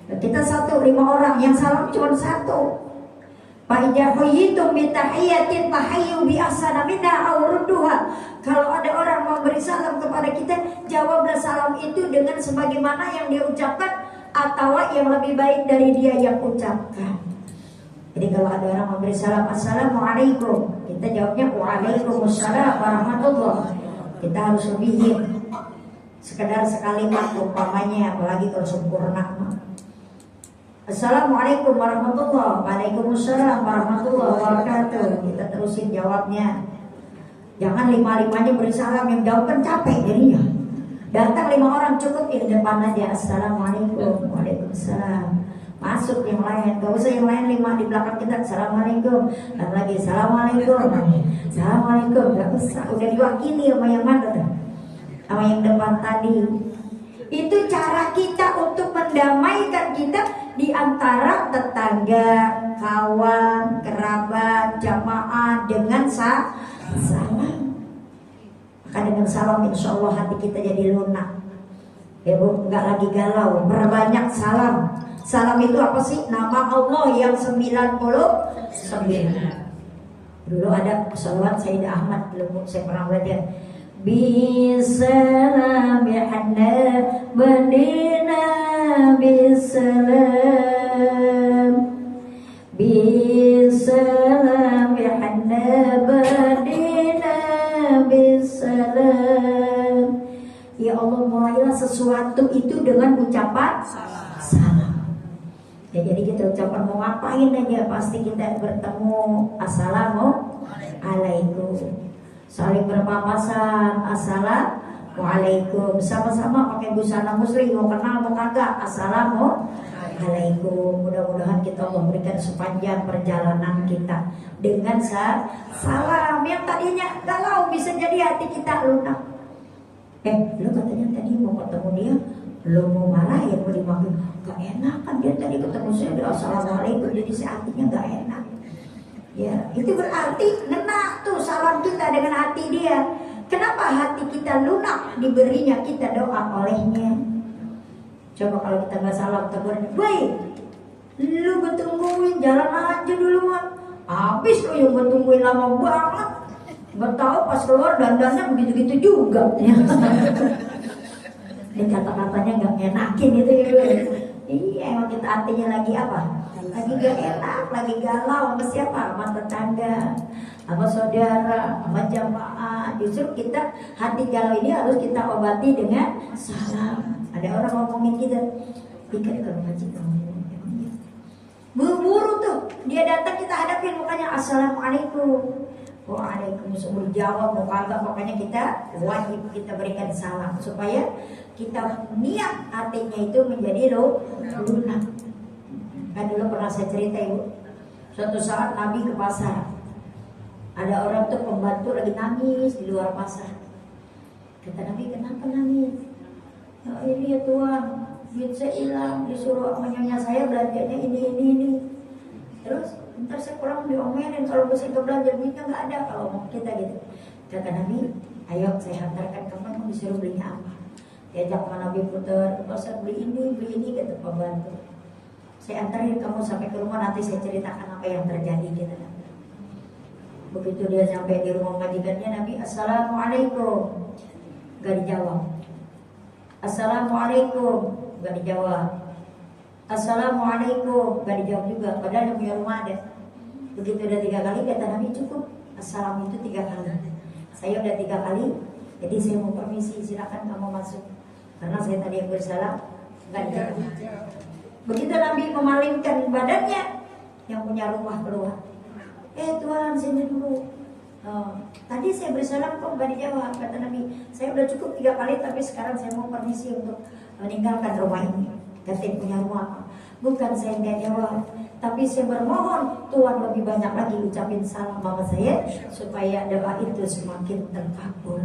Kita 5 orang, yang salam cuma 1. Fa'idha huyitum bitahiyatin fahayyu bi ahsana minha aw rudduha. Kalau ada orang mau beri salam kepada kita, jawablah salam itu dengan sebagaimana yang dia ucapkan atau yang lebih baik dari dia yang ucapkan. Jadi kalau ada orang mau beri salam assalamualaikum, kita jawabnya waalaikumsalam warahmatullahi. Kita harus lebihin. Sekedar sekalimat umpamanya, apalagi kalau sempurna. Assalamualaikum warahmatullahi wabarakatuh. Waalaikumsalam warahmatullahi wabarakatuh. Kita terusin jawabnya. Jangan 5-5-nya beri salam, yang jawab kan capek jadinya. Datang 5 orang cukup di depan aja. Assalamualaikum. Waalaikumsalam. Masuk yang lain. Gak usah yang lain 5 di belakang kita. Assalamualaikum. Dan lagi assalamualaikum. Assalamualaikum. Gak usah. Udah diwakili sama yang mana tuh? Sama yang depan tadi. Itu cara kita untuk mendamaikan kita di antara tetangga, kawan, kerabat, jamaah dengan salam. Maka dengan salam insya Allah hati kita jadi lunak. Ya Bu, nggak lagi galau. Berbanyak salam. Salam itu apa sih? Nama Allah yang 99. Dulu ada salawat Sayyidah Ahmad, dulu saya pernah belajar. bisalam yahna badina bisalam bisalam yahna badina bisalam. Ya Allah, mulailah sesuatu itu dengan ucapan salam. Ya, jadi kita ucapan mau ngapain aja pasti kita bertemu assalamualaikum. Saling berpapasan assalamualaikum. Sama-sama pakai busana muslim, mau kenal mau kagak assalamualaikum. Mudah-mudahan kita Allah berikan sepanjang perjalanan kita dengan salam yang tadinya galau bisa jadi hati kita lunak. Lu katanya tadi mau ketemu dia, lu mau marah ya mau dipanggil, gak enak kan dia tadi ketemu saya udah assalamualaikum, jadi hatinya gak enak. Ya itu berarti ngena tuh salam kita dengan hati dia. Kenapa hati kita lunak? Diberinya kita doa olehnya. Coba kalau kita nggak salam tegur, woi, lu gue tungguin jalan aja dulu mah. Habis lu yang gue tungguin lama banget. Gak tahu pas keluar dandannya begitu-gitu juga. Ini kata-katanya gak enakin itu ya. Iya emang kita artinya lagi apa? Lagi gak enak, lagi galau sama siapa? Sama tetangga, sama saudara, sama jamaah. Justru kita hati galau ini harus kita obati dengan salam. Ada orang ngomongin kita, ikan kalau ngaji kamu buru-buru tuh dia datang kita hadapin mukanya assalamualaikum. Waalaikumsalam, jawab mau kagak, pokoknya kita wajib kita berikan salam supaya kita niat hatinya itu menjadi lunak. Kan dulu pernah saya cerita ibu, suatu saat Nabi ke pasar, ada orang tuh pembantu lagi nangis di luar pasar. Kata Nabi, kenapa nangis? Ya ini ya Tuhan, duit saya hilang, disuruh sama nyonya saya belanjanya ini. Terus ntar saya pulang diomelin kalau bisa belanja duitnya nggak ada kalau mau kita gitu. Kata Nabi, ayo saya hantarkan kamu disuruh belinya apa. Diajak sama Nabi putar, Ustaz beli ini kata pembantu. Saya antarin kamu sampai ke rumah, nanti saya ceritakan apa yang terjadi gitu. Begitu dia sampai di rumah majikannya Nabi, assalamualaikum, gak dijawab. Assalamualaikum, gak dijawab. Assalamualaikum, gak dijawab juga, padahal yang punya rumah ada. Begitu udah 3 kali kata Nabi, cukup. Assalam itu 3 kali. Saya udah 3 kali, jadi saya mau permisi, silakan kamu masuk. Karena saya tadi yang bersalam, gak dijawab. Begitu Nabi memalingkan badannya, yang punya rumah keluar. Tuhan sini dulu. Tadi saya bersalam kok gak dijawab. Kata Nabi, saya udah cukup 3 kali, tapi sekarang saya mau permisi untuk meninggalkan rumah ini. Kata yang punya rumah, bukan saya gak jawab, tapi saya bermohon Tuhan lebih banyak lagi ucapin salam sama saya supaya doa itu semakin terkabul.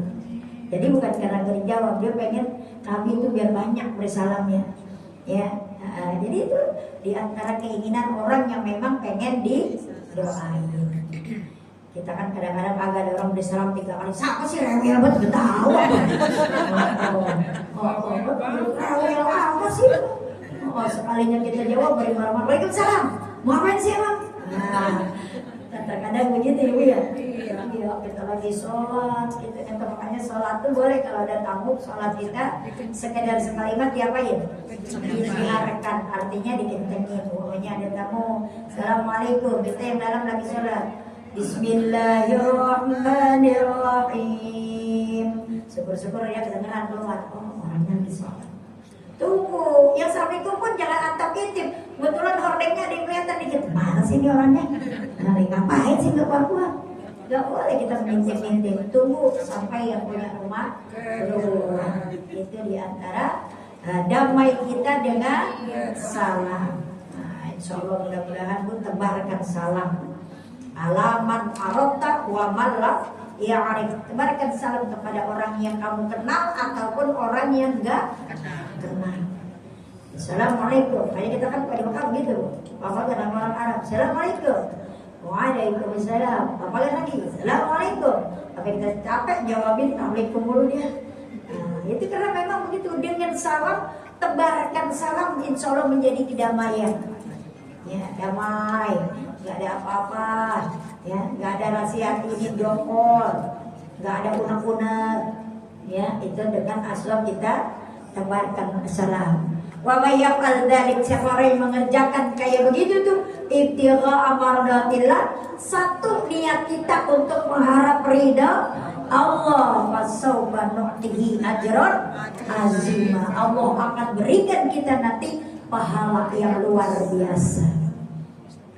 Jadi bukan karena gak dijawab, dia pengen Nabi itu biar banyak bersalamnya. Ya, jadi itu diantara keinginan orang yang memang pengen didoain. Kita kan kadang-kadang agak ada orang bersalam 3 kali, siapa sih rewel banget, gak tahu rewel apa sih? Sekalinya kita jawab beri marah-marah, waalaikumsalam, mau apain sih emang? Nah, kadang-kadang begitu ya Bu ya. Iya, kita lagi sholat, kita kata makanya sholat tuh boleh kalau ada tamu, sholat kita sekedar sekalimat diapain? Diarahkan, artinya dikencengin. Pokoknya ada tamu, assalamualaikum, kita yang dalam lagi sholat, bismillahirrahmanirrahim. Syukur-syukur ya kedengeran keluar, oh orangnya lagi sholat. Tunggu, yang assalamualaikum pun jangan antap intip. Kebetulan hordengnya ada yang kelihatan dikit. Mana sih ini orangnya? Nah, ngapain sih nggak keluar? Gak boleh kita mengintip-intip. Tunggu sampai yang punya rumah keluar. Itu diantara damai kita dengan salam. Nah, insya Allah mudah-mudahan pun tebarkan salam. Alaman arota wa malak ya'arif. Tebarkan salam kepada orang yang kamu kenal ataupun orang yang enggak kenal. Assalamualaikum. Kayak kita kan pada Mekah begitu. Apalagi orang Arab. Assalamualaikum. Waalaikumsalam. Apalagi lagi. Assalamualaikum. Tapi kita capek jawabin Assalamualaikum dulu dia. Nah, itu karena memang begitu, dengan salam tebarkan salam, insya Allah menjadi kedamaian. Ya, damai, nggak ada apa-apa, ya, nggak ada rahasia ini dongkol, nggak ada unek-unek, Ya, itu dengan asal kita tebarkan salam. Wa may yaf'al dzalik, siapa orang yang mengerjakan kayak begitu tuh ibtigha amardatillah, satu niat kita untuk mengharap ridha Allah, fasawfa nu'tihi ajran azima. Allah akan berikan kita nanti pahala yang luar biasa.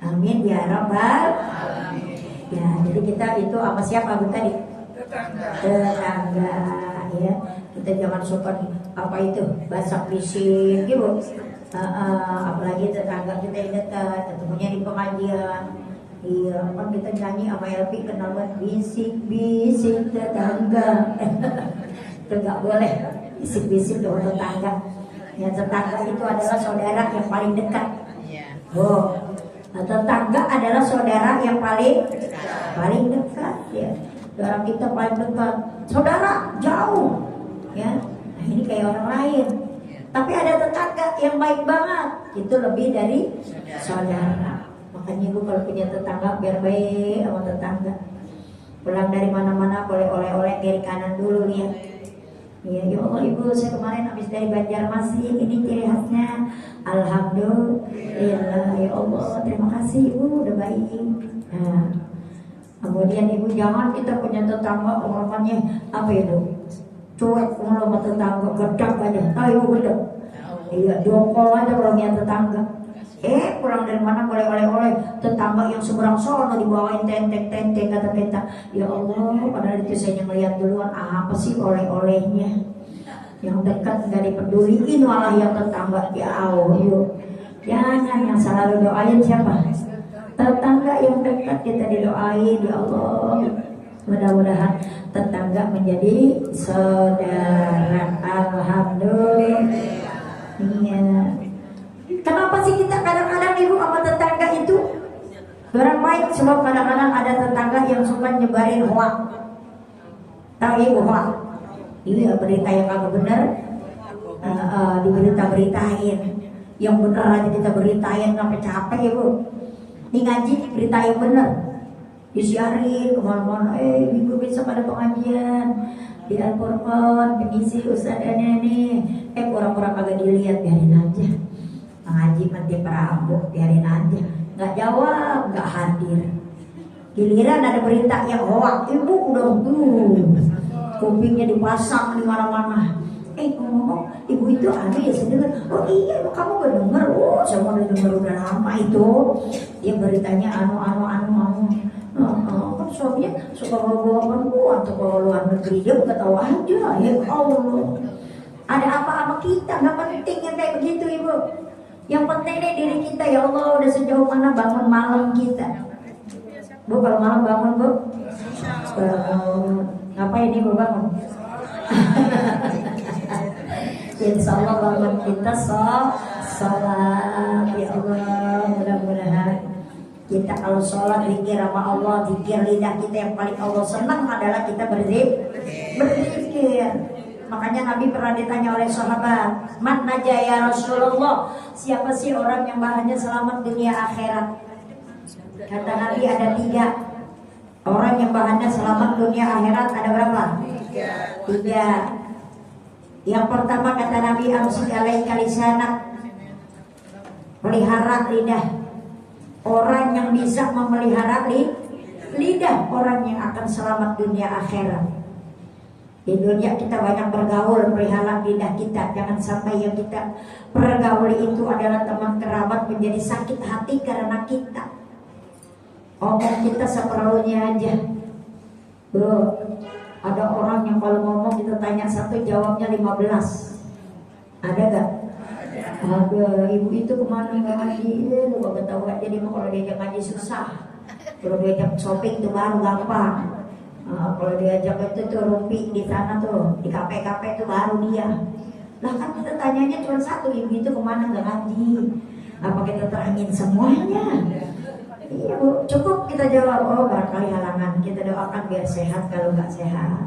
Amin ya rabbal alamin. Ya, jadi kita itu sama siapa tadi? Tetangga, ya. Kita jangan suka apa itu basak bisik gitu. Apalagi tetangga kita yang dekat, ketemunya di pengajian. Iya, kan kita nyanyi sama Elvi kenal banget bisik-bisik tetangga. Itu nggak boleh bisik-bisik dengan tetangga. Ya, tetangga itu adalah saudara yang paling dekat. Oh, tetangga adalah saudara yang paling dekat. Ya, saudara kita paling dekat. Saudara jauh. Ya, nah ini kayak orang lain. Tapi ada tetangga yang baik banget, itu lebih dari saudara. Makanya ibu kalau punya tetangga biar baik sama tetangga. Pulang dari mana-mana boleh oleh-oleh kiri kanan dulu lihat. Ya, ya Allah ibu, saya kemarin habis dari Banjarmasin, ini ciri khasnya. Alhamdulillah, ya Allah, terima kasih ibu udah baik. Nah, kemudian ibu jangan kita punya tetangga orangnya apa ibu? Cuek kalau sama tetangga, gedak aja, ayo gedak. Iya, dongkol aja kalau punya tetangga. Pulang dari mana boleh oleh-oleh, tetangga yang seberang sono dibawain tenteng kata tenta. Ya Allah, padahal itu saya ngeliat duluan apa sih oleh-olehnya. Yang dekat nggak dipeduliin, malah yang tetangga jauh. Yuk, jangan yang selalu doain siapa? Tetangga yang dekat kita didoain, ya Allah. Mudah-mudahan tetangga menjadi saudara. Alhamdulillah. Iya. Kenapa sih kita kadang-kadang ibu sama tetangga itu orang baik? Sebab kadang-kadang ada tetangga yang suka nyebarin hoak. Tahu ibu hoak? Iya, berita yang kagak benar diberita-beritain. Yang benar aja kita beritain sampai capek ibu. Ini ngaji berita yang benar. Disiarin kemana-mana, minggu besok ada pengajian di Al-Qur'an, pengisi ustadznya nih, pura-pura kagak dilihat, biarin aja. Ngaji mati perampok, biarin aja. Nggak jawab, nggak hadir. Giliran ada berita yang hoak, ibu udah kupingnya dipasang di mana-mana. Ngomong, ibu itu ada ya saya dengar. Oh iya, kamu gak dengar? Oh, saya mau dengar udah lama itu. Dia beritanya anu. Kan suaminya suka bawa perempuan tuh kalau luar negeri, dia bukan tahu aja. Ya Allah, ada apa sama kita? Nggak penting yang kayak begitu ibu. Yang penting nih diri kita, ya Allah udah sejauh mana bangun malam kita. Bu kalau malam bangun bu, ngapain ibu bangun? Insya Allah bangun kita sholat, ya Allah, mudah-mudahan kita kalau sholat zikir sama Allah, zikir lidah kita yang paling Allah senang adalah kita berzikir. Makanya Nabi pernah ditanya oleh sahabat, "Man naja ya Rasulullah?" Siapa sih orang yang bahannya selamat dunia akhirat? Kata Nabi ada 3 orang yang bahannya selamat dunia akhirat. Ada berapa? 3. Yang pertama kata Nabi, amsik alaika lisanak, pelihara lidah. Orang yang bisa memelihara lidah, orang yang akan selamat dunia akhirat. Di dunia kita banyak bergaul, pelihara lidah kita. Jangan sampai yang kita pergauli itu adalah teman kerabat menjadi sakit hati karena kita. Omong kita seperlunya aja. Ada orang yang kalau ngomong kita tanya 1 jawabnya 15. Ada gak? Ada. Ibu itu kemana ngaji? Lu gak tahu aja dia kalau diajak ngaji susah. Kalau diajak shopping tuh baru gampang. Kalau diajak itu tuh rumpi di sana tuh di kafe-kafe tuh baru dia. Lah kan kita tanyanya cuma 1, ibu itu kemana gak ngaji? Apa kita terangin semuanya? Iya bu, cukup kita jawab. Oh barangkali halangan, kita doakan biar sehat. Kalau nggak sehat,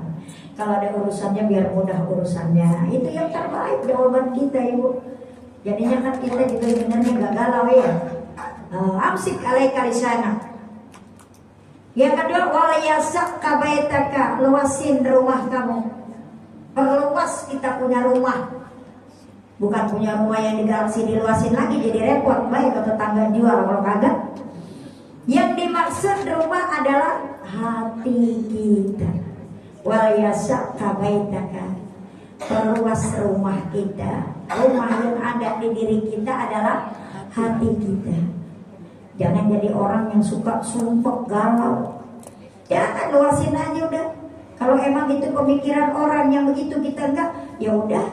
kalau ada urusannya biar mudah urusannya. Itu yang terbaik jawaban kita ibu. Jadinya kan kita juga sebenarnya nggak galau ya. Amsik alaika lisana. Yang kedua, walayasak kabaitaka, luasin rumah kamu. Perluas kita punya rumah. Bukan punya rumah yang di galaksi diluasin lagi jadi repot. Baik ke tetangga jual kalau kagak. Yang dimaksud rumah adalah hati kita. Wal yasaka baitaka. Perluas rumah kita. Rumah yang ada di diri kita adalah hati kita. Jangan jadi orang yang suka sumpah galau. Jangan, luasin aja udah. Kalau emang itu pemikiran orang yang begitu kita enggak, ya udah,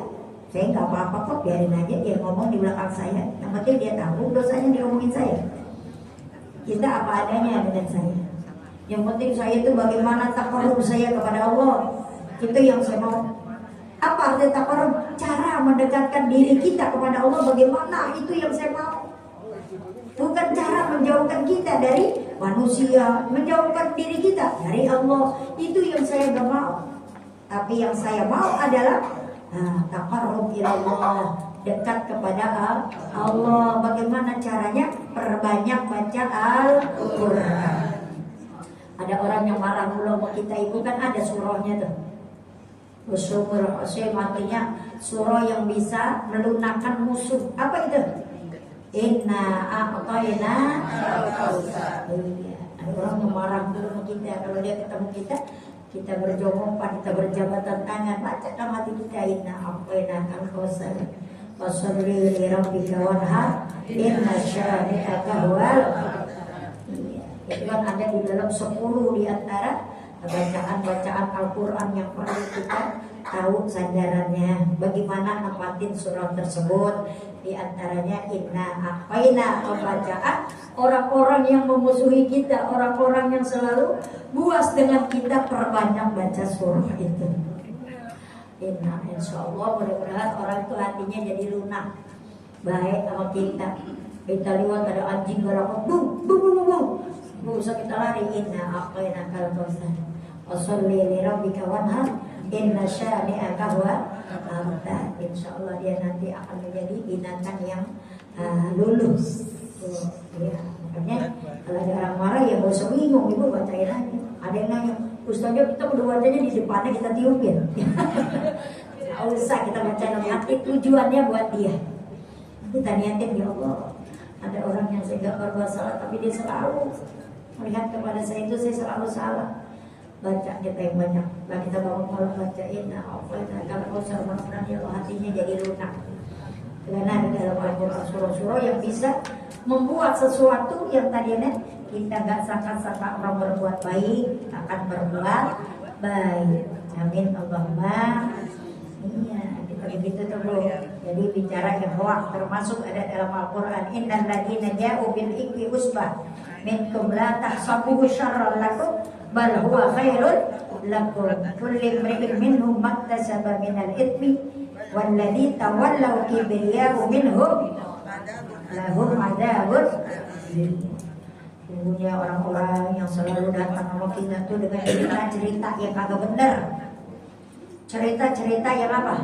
saya nggak apa-apa kok, biarin aja dia ngomong di belakang saya. Yang penting dia tahu dosanya diomongin saya. Kita apa adanya dengan saya. Yang penting saya itu bagaimana taqarrub saya kepada Allah. Itu yang saya mau. Apa arti taqarrub? Cara mendekatkan diri kita kepada Allah bagaimana, itu yang saya mau. Bukan cara menjauhkan kita dari manusia, menjauhkan diri kita dari Allah. Itu yang saya gak mau. Tapi yang saya mau adalah taqarrub ila Allah, dekat kepada Allah. Bagaimana caranya? Perbanyak baca Al-Quran. Ada orang yang marah mulu sama kita, itu kan ada surahnya tuh. Surah artinya surah yang bisa melunakkan musuh. Apa itu? Inna a'tayna al-kautsar. Iya, ada orang yang marah dulu sama kita. Kalau dia ketemu kita berjongkokan, kita berjabatan tangan, bacakan hati kita, inna a'tayna al-kautsar. Fasholli li rabbika wanhar, inna syani'aka huwal. Iya, itu kan ada di dalam 10 di antara bacaan-bacaan Al-Quran yang perlu kita tahu sandarannya. Bagaimana nempatin surah tersebut. Di antaranya inna a'tayna, bacaan orang-orang yang memusuhi kita, orang-orang yang selalu buas dengan kita, perbanyak baca surah itu. Inna, insyaallah mudah-mudahan orang itu hatinya jadi lunak, baik sama kita. Kita lihat ada anjing galak, bung, nggak usah kita lari. Inna a'tayna al-kautsar. Washolli li rabbika wanhar, inna syani'aka huwal abtar. Insyaallah dia nanti akan menjadi binatang yang lulus. Ya, makanya kalau ada orang marah ya gak usah bingung, ibu bacain aja. Ada yang nanya, Ustaznya kita berdua aja di depannya kita tiupin. Gak usah kita bacain dalam hati, tujuannya buat dia. Kita niatin, ya Allah, ada orang yang saya gak berbuat salah tapi dia selalu melihat kepada saya, itu saya selalu salah. Baca kita yang banyak. Nah kita bangun malam bacain, kalau usah mudah-mudahan ya Allah hatinya jadi lunak. Karena di dalam Al-Quran surah-surah yang bisa membuat sesuatu yang tadinya kita gak sangka-sangka orang berbuat baik akan berbuat baik. Amin Allahumma. Iya, kita begitu tuh bro. Jadi bicara ikhwah termasuk ada dalam Al-Quran, innal ladzina ja'u bil ikwi usbah minkum la tahsabuhu syarran lakum bal huwa khairun lakum kullu imrin minhum maktasaba minal itsmi wal ladzi tawallaw kibriyahu minhum lahum adzabun. Sungguhnya orang-orang yang selalu datang sama kita tuh dengan cerita-cerita yang kagak benar, cerita-cerita yang apa?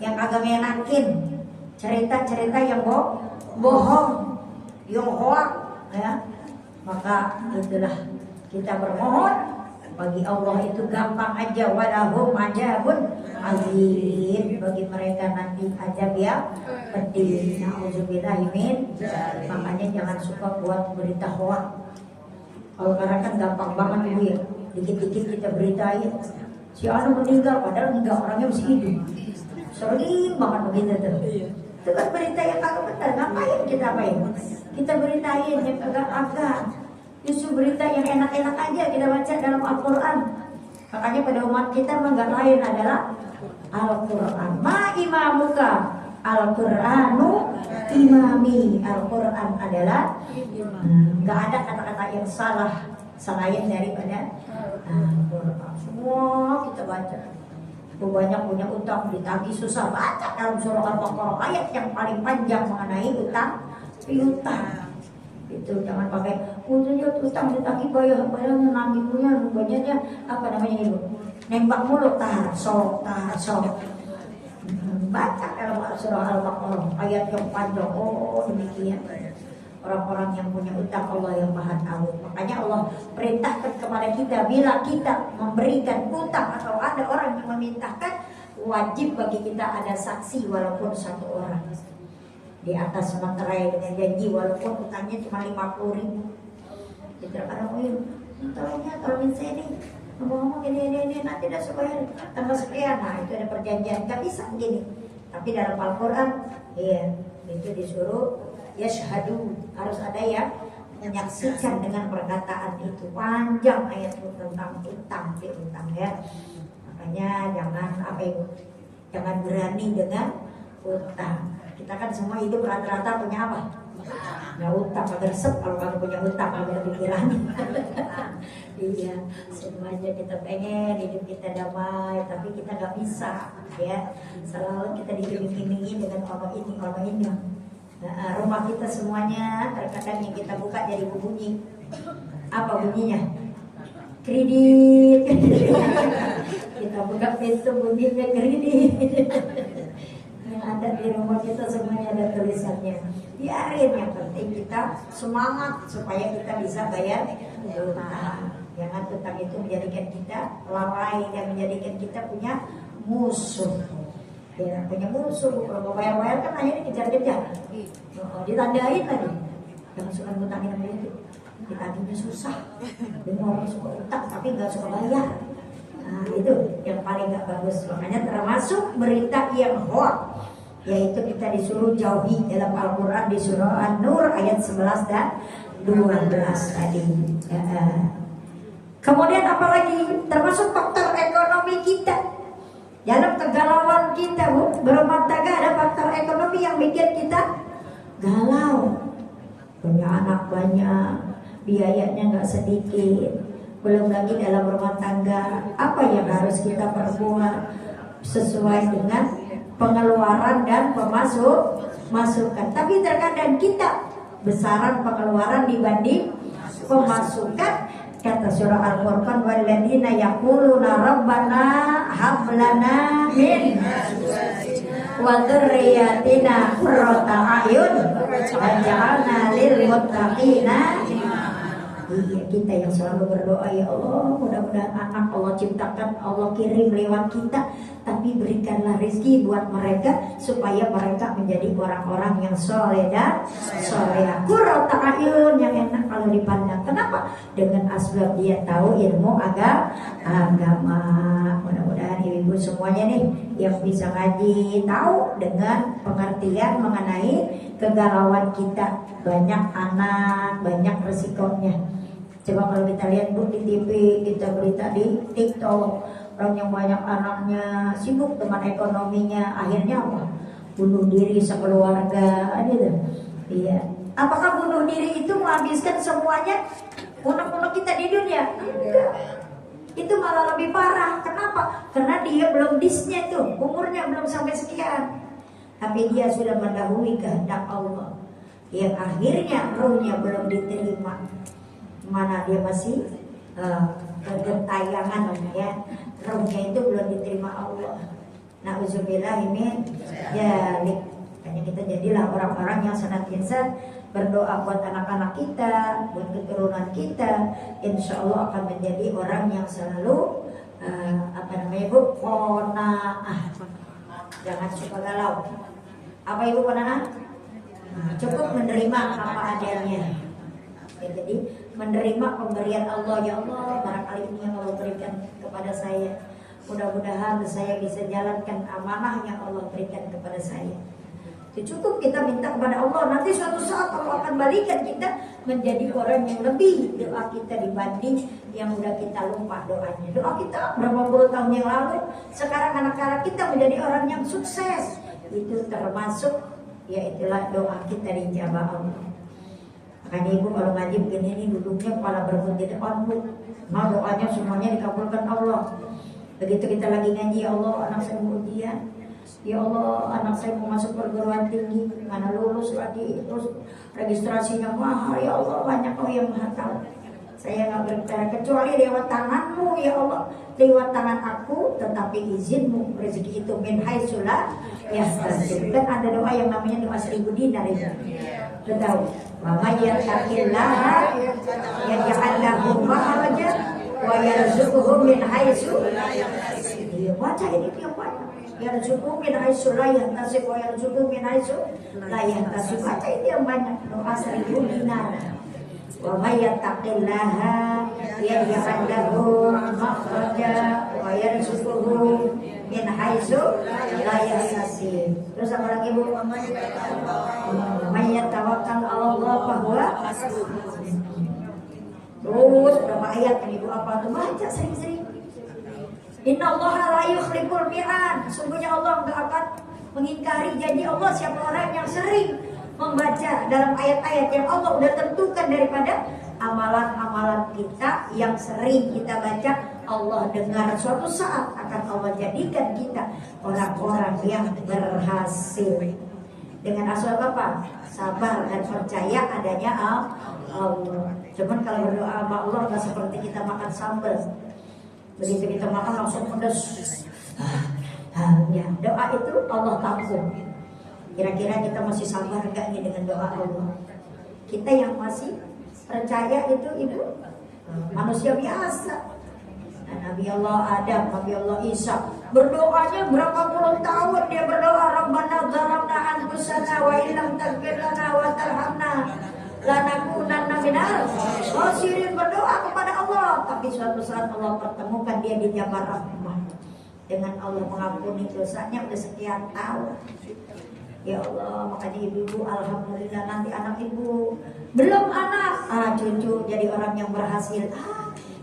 Yang kagak menakin, cerita-cerita yang bohong, yang hoak, ya. Maka itulah kita bermohon bagi Allah itu gampang aja, walahum ajabun azim, bagi mereka nanti ajab yang pedih. Nauzubillahi min. Makanya jangan suka buat berita hoak. Kalau karena kan gampang banget ibu ya, dikit-dikit kita beritain si Anu meninggal padahal enggak, orangnya masih hidup. Sering banget begitu tuh. Itu kan berita yang kagak benar. Ngapain kita apain? Kita beritain yang agak-agak. Justru berita yang enak-enak aja kita baca dalam Al-Quran. Makanya pada umat kita enggak lain adalah Al-Quran. Ma imamuka Al-Quranu imami. Al-Quran adalah enggak ada kata-kata yang salah selain daripada Al-Quran. Semua kita baca. Banyak punya utang ditagih susah, baca dalam surah Al-Baqarah ayat yang paling panjang mengenai utang piutang. Itu jangan pakai utang ditagih bayarnya nagihnya banyaknya apa namanya itu, nembak mulu tasok. Baca dalam surah Al-Baqarah ayat yang panjang. Oh demikian. Orang-orang yang punya utang Allah yang Maha tahu. Makanya Allah perintahkan kepada kita, bila kita memberikan utang atau ada orang yang memintakan, wajib bagi kita ada saksi walaupun satu orang di atas materai dengan janji walaupun utangnya cuma 50.000. Kita orang tolongin saya nih, ngomong ini nanti udah supaya tambah sekian. Nah itu ada perjanjian, nggak bisa gini. Tapi dalam Al-Quran, iya itu disuruh yashhadu, harus ada yang menyaksikan dengan perkataan itu. Panjang ayat itu tentang utang ya. Makanya jangan berani dengan utang. Kita kan semua hidup rata-rata punya apa? Nggak utang, resep kalau kamu punya utang, kamu ada pikiran. Iya, semuanya kita pengen hidup kita damai, tapi kita nggak bisa, ya. Selalu kita diiming-imingi dengan Allah ini. Nah, rumah kita semuanya terkadang yang kita buka jadi bunyi. Apa bunyinya? Kredit. Kita buka pintu bunyinya kredit. Yang ada di rumah kita semuanya ada tulisannya. Biarin, yang penting kita semangat supaya kita bisa bayar utang. Jangan utang itu menjadikan kita lalai dan menjadikan kita punya musuh. Ya, punya musuh. Kalau mau bayar kan akhirnya kejar-kejar. Ditandain lagi. Jangan suka ngutangin sama itu. Ditagihnya susah. Dan orang suka utang tapi nggak suka bayar. Nah, itu yang paling nggak bagus. Makanya termasuk berita yang hoax, yaitu kita disuruh jauhi dalam Al-Quran di surah An-Nur ayat 11 dan 12 tadi. Kemudian apalagi termasuk faktor ekonomi kita. Dalam kegalauan kita berumah tangga ada faktor ekonomi yang bikin kita galau. Punya anak banyak, biayanya nggak sedikit. Belum lagi dalam rumah tangga, apa yang harus kita perbuat sesuai dengan pengeluaran dan masukan. Tapi terkadang kita besaran pengeluaran dibanding pemasukan. Kata surah Al-Furqan, walladzina yaquluna rabbana hab lana min wa dzurriyyatina qurrata a'yun waj'alna lil muttaqina. Iya, kita yang selalu berdoa, ya Allah, mudah-mudahan anak Allah ciptakan, Allah kirim lewat kita, tapi berikanlah rezeki buat mereka supaya mereka menjadi orang-orang yang soleh dan solehah. Qurrata a'yun, yang enak kalau dipandang. Kenapa? Dengan asbab dia tahu ilmu agama. Mudah-mudahan ibu-ibu semuanya nih yang bisa ngaji tahu dengan pengertian mengenai kegalauan kita. Banyak anak, banyak resikonya. Coba kalau kita lihat di TV, kita berita di TikTok, orang yang banyak anaknya sibuk dengan ekonominya, akhirnya apa? Bunuh diri sekeluarga, gitu. Iya. Apakah bunuh diri itu menghabiskan semuanya unek-unek kita di dunia? Enggak. Itu malah lebih parah. Kenapa? Karena dia belum disnya tuh, umurnya belum sampai sekian, tapi dia sudah mendahului kehendak Allah, yang akhirnya ruhnya belum diterima. Mana dia masih kegentayangan, ya, ruhnya itu belum diterima Allah. Na'udzubillah min dzalik. Makanya kita jadilah orang-orang yang senantiasa berdoa buat anak-anak kita, buat keturunan kita. Insya Allah akan menjadi orang yang selalu qanaah. Jangan suka galau. Apa ibu qanaah? Cukup menerima apa adanya. Ya, jadi menerima pemberian Allah. Ya Allah, barangkali ini yang Allah berikan kepada saya, mudah-mudahan saya bisa jalankan amanah yang Allah berikan kepada saya. Itu cukup kita minta kepada Allah. Nanti suatu saat Allah akan balikan kita menjadi orang yang lebih doa kita dibanding yang udah kita lupa doanya. Doa kita berapa puluh tahun yang lalu, sekarang anak-anak kita menjadi orang yang sukses. Itu termasuk, yaitulah doa kita dijabah Allah. Makanya ibu kalau ngaji begini nih duduknya kepala berhenti depan bu. Nah doanya semuanya dikabulkan Allah. Begitu kita lagi ngaji, ya Allah anak saya mau ujian, ya Allah anak saya mau masuk perguruan tinggi, mana lulus lagi, terus registrasinya mahal, ya Allah banyak kau yang maha tahu. Saya nggak berbicara kecuali lewat tanganmu, ya Allah, lewat tangan aku, tetapi izinmu rezeki itu min haitsulah yahtasib. Dan ada doa yang namanya doa 1000 dinar itu. Tahu? Wa may yattaqillaha yaj'al lahu makhrajan wa yarzuqhu min haitsu la yahtasib. Dia baca ini tiap hari. yarzuqhu min haitsu la yahtasib wa yarzuqhu min haitsu la yahtasib. Baca itu yang banyak, doa 1000 dinar. Wa may yattaqillaha yaj'al lahu makhraja wa yarzuqhu min haitsu la yahtasib. Terus apa lagi Bu? May yatawakkal 'ala Allah fa huwa hasbuh. Terus berapa ayat ini Bu, apa tuh? Baca sering-sering. Inna Allah la yukhliful mi'ad. Sungguhnya Allah enggak akan mengingkari janji Allah. Siapa orang yang sering membaca dalam ayat-ayat yang Allah udah tentukan daripada amalan-amalan kita yang sering kita baca, Allah dengar, suatu saat akan Allah jadikan kita orang-orang yang berhasil. Dengan asal apa? Sabar dan percaya adanya Allah. Cuman kalau berdoa sama Allah nggak seperti kita makan sambal. Begitu kita makan langsung pedas. Ya, doa itu Allah tahu. Kira-kira kita masih sabar enggak nih dengan doa Allah? Kita yang masih percaya itu manusia biasa. Nah, Nabi Allah Adam, Nabi Allah Isa berdoanya berapa puluh tahun dia berdoa, Rabbana dzalamna anfusana wa illam taghfir lana wa tarhamna lanakunanna minal khasirin. Berdoa kepada Allah, tapi suatu saat Allah pertemukan dia di Jabal Rahmah dengan Allah mengampuni dosanya udah sekian tahun. Ya Allah, makanya ibu-ibu alhamdulillah nanti anak ibu belum anak, cucu jadi orang yang berhasil.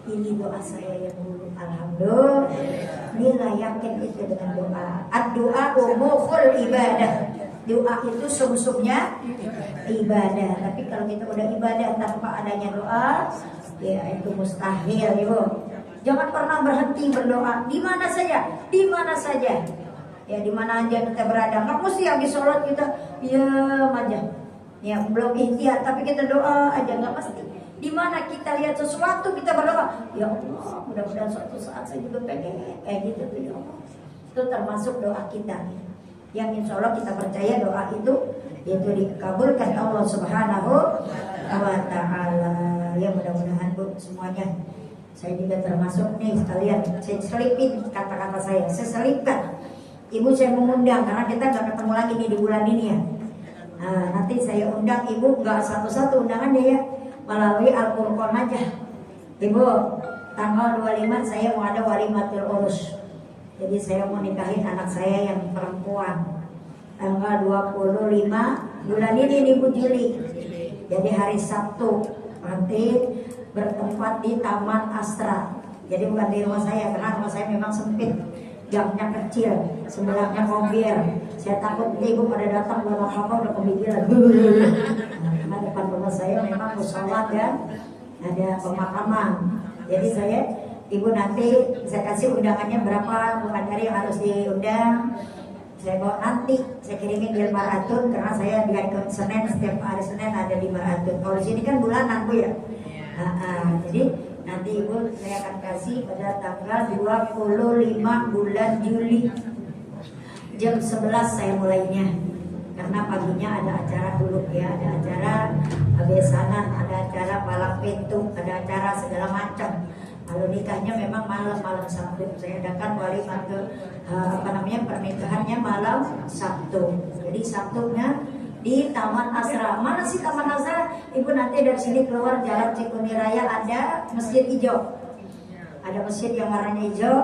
Ini doa saya yang dulu, alhamdulillah, yakin itu dengan doa. Ad-doa mukhul ibadah. Doa itu sumsumnya ibadah. Tapi kalau kita udah ibadah tanpa adanya doa, ya itu mustahil, Ibu. Jangan pernah berhenti berdoa. Di mana saja, di mana saja. Ya di mana aja kita berada. Nggak mesti habis sholat kita diam aja. Ya belum ikhtiar, tapi kita doa aja, nggak mesti. Di mana kita lihat sesuatu kita berdoa. Ya Allah, mudah-mudahan suatu saat saya juga pengen kayak gitu tuh ya Allah. Itu termasuk doa kita. Yang insya Allah kita percaya doa itu dikabulkan Allah Subhanahu wa Ta'ala. Ya mudah-mudahan Bu semuanya. Saya juga termasuk nih sekalian. Saya selipin kata-kata saya selipkan. Ibu saya mengundang karena kita nggak ketemu lagi nih di bulan ini ya. Nah, nanti saya undang Ibu nggak satu-satu undangannya ya, melalui Al-Qur'an aja. Ibu, tanggal 25 saya mau ada walimatul urus. Jadi saya mau nikahin anak saya yang perempuan. Tanggal 25 bulan ini nih Bu Juli. Jadi hari Sabtu nanti bertempat di Taman Astra. Jadi bukan di rumah saya karena rumah saya memang sempit. Gangnya kecil, sebelahnya mobil. Saya takut ibu pada datang buat apa udah kepikiran. Karena depan rumah saya memang musola dan ada pemakaman. Jadi ibu nanti saya kasih undangannya berapa, bukan hari yang harus diundang. Saya bawa nanti, saya kirimin di Maratun karena saya di hari Senin, setiap hari Senin ada di Maratun. Kalau di sini kan bulanan Bu ya. Jadi nanti Ibu saya akan kasih pada tanggal 25 bulan Juli jam 11 saya mulainya. Karena paginya ada acara dulu ya, ada acara besanan, ada acara palang pintu, ada acara segala macam. Kalau nikahnya memang malam Sabtu. Saya adakan pernikahannya malam Sabtu. Jadi Sabtunya di Taman Asra. Mana sih Taman Asra? Ibu nanti dari sini keluar jalan Cikuni Raya ada masjid hijau. Ada masjid yang warnanya hijau.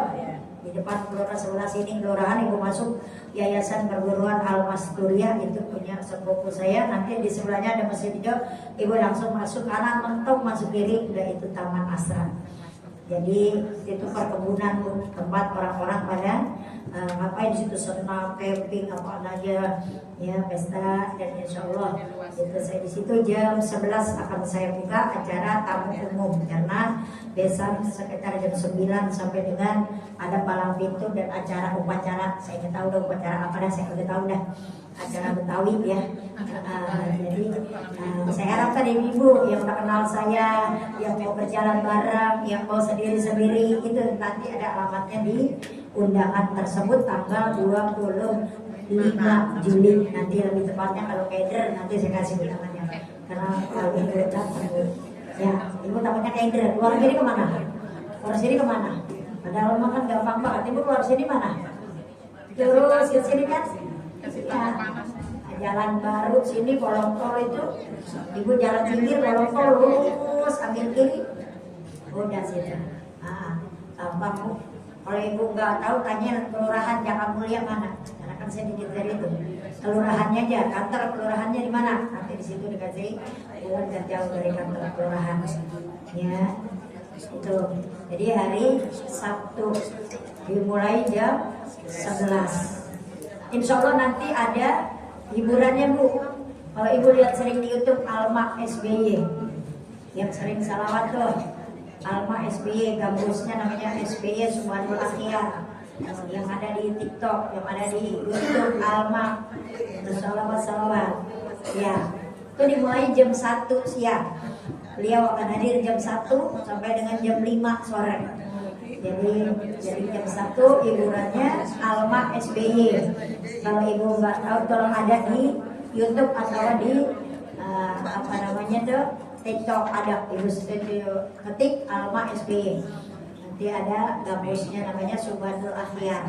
Di depan kelurahan sebelah sini kelurahan Ibu masuk Yayasan Perguruan Al-Masturia, itu punya sepupu saya. Nanti di sebelahnya ada masjid hijau. Ibu langsung masuk kanan mentok, masuk kiri udah itu Taman Asra. Jadi itu perkebunan tempat orang-orang pada ngapain di situ, senam, camping, apa aja ya, pesta. Dan insya Allah itu saya di situ jam 11 akan saya buka acara tamu umum karena besok sekitar jam 9 sampai dengan ada palang pintu dan acara upacara. Saya nggak tahu dah upacara apa dah, saya nggak tahu dah, acara Betawi ya. Jadi saya harapkan ibu yang tak kenal saya, yang mau berjalan bareng, yang mau sendiri-sendiri, itu nanti ada alamatnya di undangan tersebut tanggal 25 Juli. Nanti lebih tepatnya kalau keder nanti saya kasih undangannya. Karena kalau ibu datang ya, ibu takutnya keder. Keluar sini kemana? Keluar sini kemana? Padahal rumah kan gampang banget. Ibu keluar sini mana? Terus ke sini kan? Ya, jalan baru sini kolong tol itu, ibu jalan pinggir kolong tol lurus ambil kiri, udah situ. Gampang. Kalau ibu nggak tahu tanya kelurahan Jaka Mulia mana, karena kan saya di dari itu. Kelurahannya aja, kantor kelurahannya di mana? Nanti di situ dikasih jalan dan jauh dari kantor kelurahan. Ya, itu. Jadi hari Sabtu dimulai jam 11. Insya Allah nanti ada hiburannya Bu. Kalau ibu lihat sering di YouTube Alma SBY, yang sering salawat tuh Alma SBY, gambusnya namanya SBY Subhanul Akhir, yang ada di TikTok, yang ada di YouTube Alma salawat. Ya, itu dimulai jam 1 siang. Beliau akan hadir jam 1 sampai dengan jam 5 sore. Jadi jam 1 hiburannya Alma SBY. Kalau ibu nggak tahu tolong ada di YouTube atau di apa namanya tuh TikTok, ada ibu ketik Alma SBY. Nanti ada gambusnya namanya Subhanul Akhir.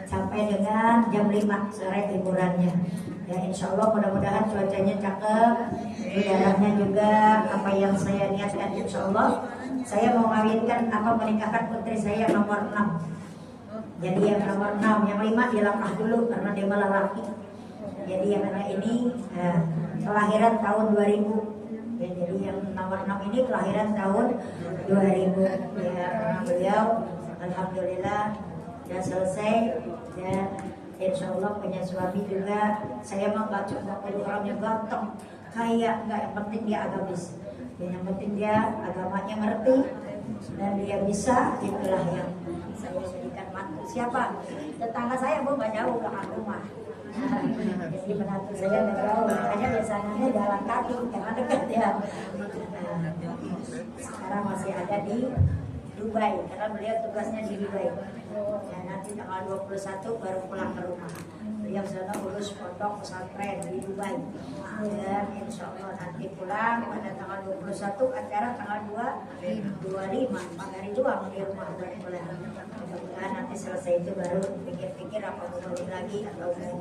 Sampai dengan jam 5 sore hiburannya. Ya insya Allah mudah-mudahan cuacanya cakep, udaranya juga apa yang saya niatkan insya Allah. Saya mau menikahkan putri saya yang nomor 6. Jadi yang nomor 6, yang 5 dilangkah dulu karena dia malah laki. Jadi yang anak ini kelahiran tahun 2000. Ya, jadi yang nomor 6 ini kelahiran tahun 2000. Ya, beliau alhamdulillah sudah selesai dan insya Allah punya suami juga. Saya mah gak cuma orangnya ganteng, kaya, nggak, yang penting dia agamis. Yang penting dia agamanya ngerti dan dia bisa, itulah yang saya jadikan mantu. Siapa? Tetangga saya Bu, gak jauh belakang rumah. Jadi menantu saya gak jauh, makanya biasanya jalan kaki karena dekat ya. Sekarang masih ada di Dubai karena beliau tugasnya di Dubai. Ya, nanti tanggal 21 baru pulang ke rumah. Beliau sudah urus pondok pesantren di Dubai. Dan insya Allah nanti pulang pada tanggal 21, acara tanggal 25, pagi doang di rumah baru pulang. Mudah-mudahan nanti selesai itu baru pikir-pikir apa mau balik lagi atau mau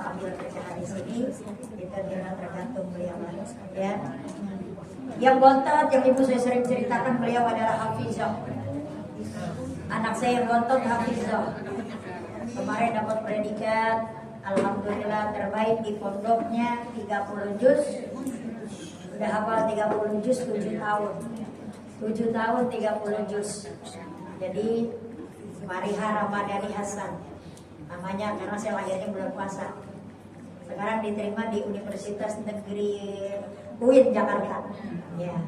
ambil kerjaan di sini. Itu dengan tergantung beliau ya. Yang bontot yang ibu saya sering ceritakan beliau adalah Hafizah. Anak saya yang bontot Hafizah. Kemarin dapat predikat alhamdulillah terbaik di pondoknya 30 juz. Sudah hafal 30 juz 7 tahun. 7 tahun 30 juz. Jadi Mariha Ramadhani Hasan namanya karena saya lahirnya bulan puasa. Sekarang diterima di Universitas Negeri UIN Jakarta. Ya.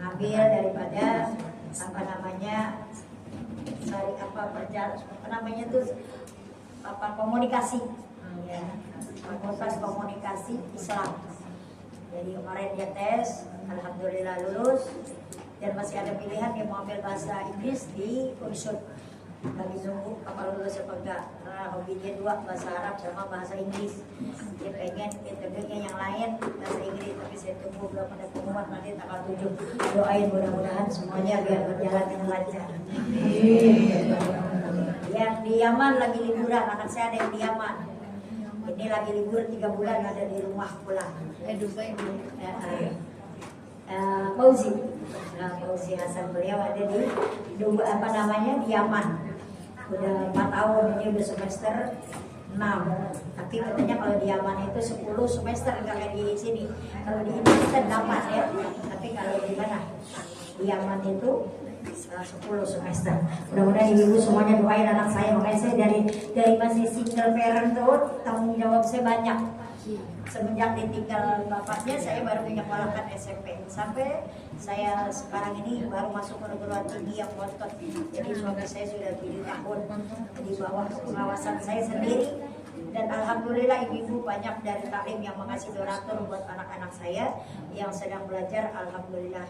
Ngambil daripada komunikasi. Ya. Fakultas Komunikasi Islam. Jadi kemarin dia tes, alhamdulillah lulus dan masih ada pilihan dia mau ambil bahasa Inggris di Unsur. Lagi nunggu apa lulus apa enggak, karena hobi dia 2, bahasa Arab sama bahasa Inggris. Dia pengen interviewnya yang lain bahasa Inggris, tapi saya tunggu belum ada pengumuman nanti tanggal 7. Doain mudah-mudahan semuanya biar berjalan dengan lancar. Yang di Yaman lagi liburan, anak saya ada yang di Yaman. Ini lagi libur 3 bulan ada di rumah pulang. Dubai. Fauzi Hasan beliau ada di di Yaman. Udah 4 tahun, ini udah semester 6. Tapi katanya kalau di Yaman itu 10 semester enggak kayak di sini. Kalau di Indonesia 8 ya. Tapi kalau di mana? Di Yaman itu 10 semester. Mudah-mudahan ibu semuanya doain anak saya. Makanya saya dari masih single parent tuh tanggung jawab saya banyak. Semenjak ditinggal bapaknya saya baru menyekolahkan SMP sampai saya sekarang ini baru masuk perguruan tinggi yang bontot. Jadi suami saya sudah 7 tahun di bawah pengawasan saya sendiri. Dan alhamdulillah ibu-ibu banyak dari taklim yang mengasih donatur buat anak-anak saya yang sedang belajar. Alhamdulillah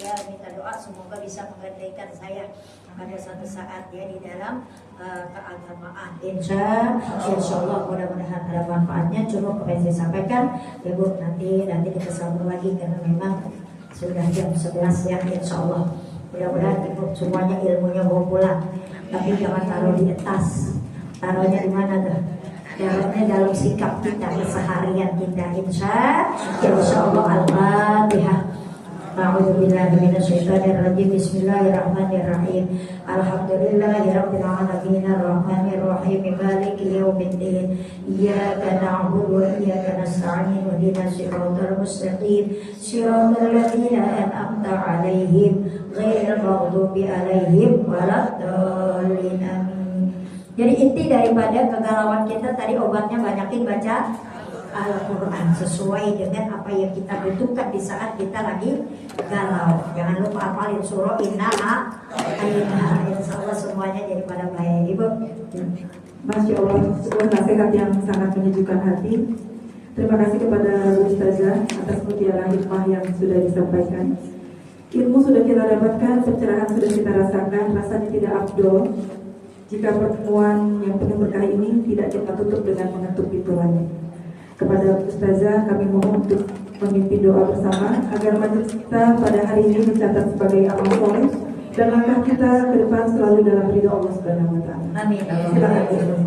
ya minta doa semoga bisa menggantikan saya pada suatu saat ya di dalam keagamaan. Insya Allah mudah-mudahan ada manfaatnya. Cukup apa yang saya sampaikan ya Bu, nanti kita sambung lagi karena memang sudah jam 11 ya insya Allah. Mudah-mudahan ibu semuanya ilmunya bawa pulang, tapi jangan taruh di tas. Taruhnya di mana tuh? Taruhnya dalam sikap kita keseharian kita. Insya Allah. Al-Fatihah. A'udzubillahi minasyaitonirrajim. Bismillahirrahmanirrahim. Alhamdulillahirabbil alamin arrahmanirrahim maliki yaumiddin. Iyyaka na'budu wa iyyaka nasta'in. Ihdinas siratal mustaqim. Siratal ladzina an'amta 'alaihim ghairil maghdubi 'alaihim waladdallin. Amin. Jadi inti daripada kegalauan kita tadi, obatnya banyakin baca Al-Quran sesuai dengan apa yang kita butuhkan di saat kita lagi galau. Jangan lupa hafalin surah Inna A'inna. Insya Allah semuanya jadi pada baik. Ibu, Masya Allah, sebuah nasihat yang sangat menyejukkan hati. Terima kasih kepada Bu Ustazah atas mutiara hikmah yang sudah disampaikan. Ilmu sudah kita dapatkan, pencerahan sudah kita rasakan. Rasanya tidak afdol jika pertemuan yang penuh berkah ini tidak kita tutup dengan mengetuk pintu langit. Kepada Ustazah kami mohon untuk memimpin doa bersama agar majelis kita pada hari ini dicatat sebagai amal soleh dan langkah kita ke depan selalu dalam ridho Allah Subhanahu wa taala. amin.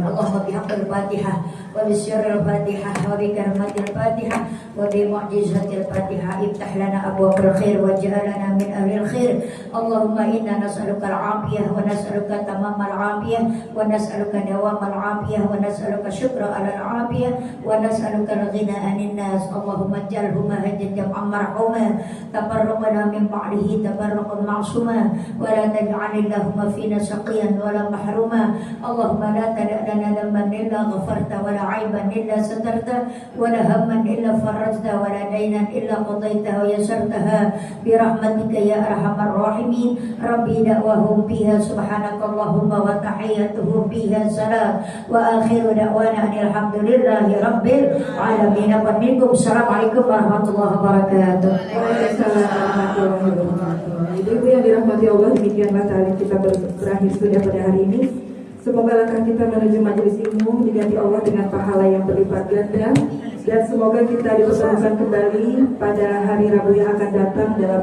Allahumma bihaqqil Fatihah wa bisyarril Fatihah wa bi karamatil Fatihah wa bi mu'jizatil Fatihah iftah lana abwaabal khair waj'alna min ahlil khair. Allahumma inna nas'aluka al-'afiyah wa nas'aluka tamamal 'afiyah wa nas'aluka dawamal 'afiyah wa nas'aluka syukra 'alal 'afiyah wa nas'aluka al-ghina 'anil nas. Allahumma ij'alhuma hajjatan marhuma tabarraqna min ba'dihi tabarruqan ma'suma wa la taj'alillahumma fina shaqiyan wa la mahruma. Allahumma la tada' lana dhanban illa ghafarta wa la 'aiban illa satarta wa la hamman illa farajta wa la daynan illa qadayta wa yasartaha bi rahmatika ya arhamar rahimin. Rabbi da'wahum fiha subhanakallahumma wa tahiyyatuhum fiha salam wa akhiru da'wana alhamdulillahi rabbil alamin. Assalamualaikum warahmatullahi wabarakatuh. Waalaikumsalam warahmatullahi wabarakatuh. Ibu yang dirahmati Allah, demikianlah tali kita berakhir sudah pada hari ini. Semoga langkah kita menuju majelis ilmu diganti Allah dengan pahala yang berlipat ganda, dan semoga kita dipertemukan kembali pada hari Rabu yang akan datang dalam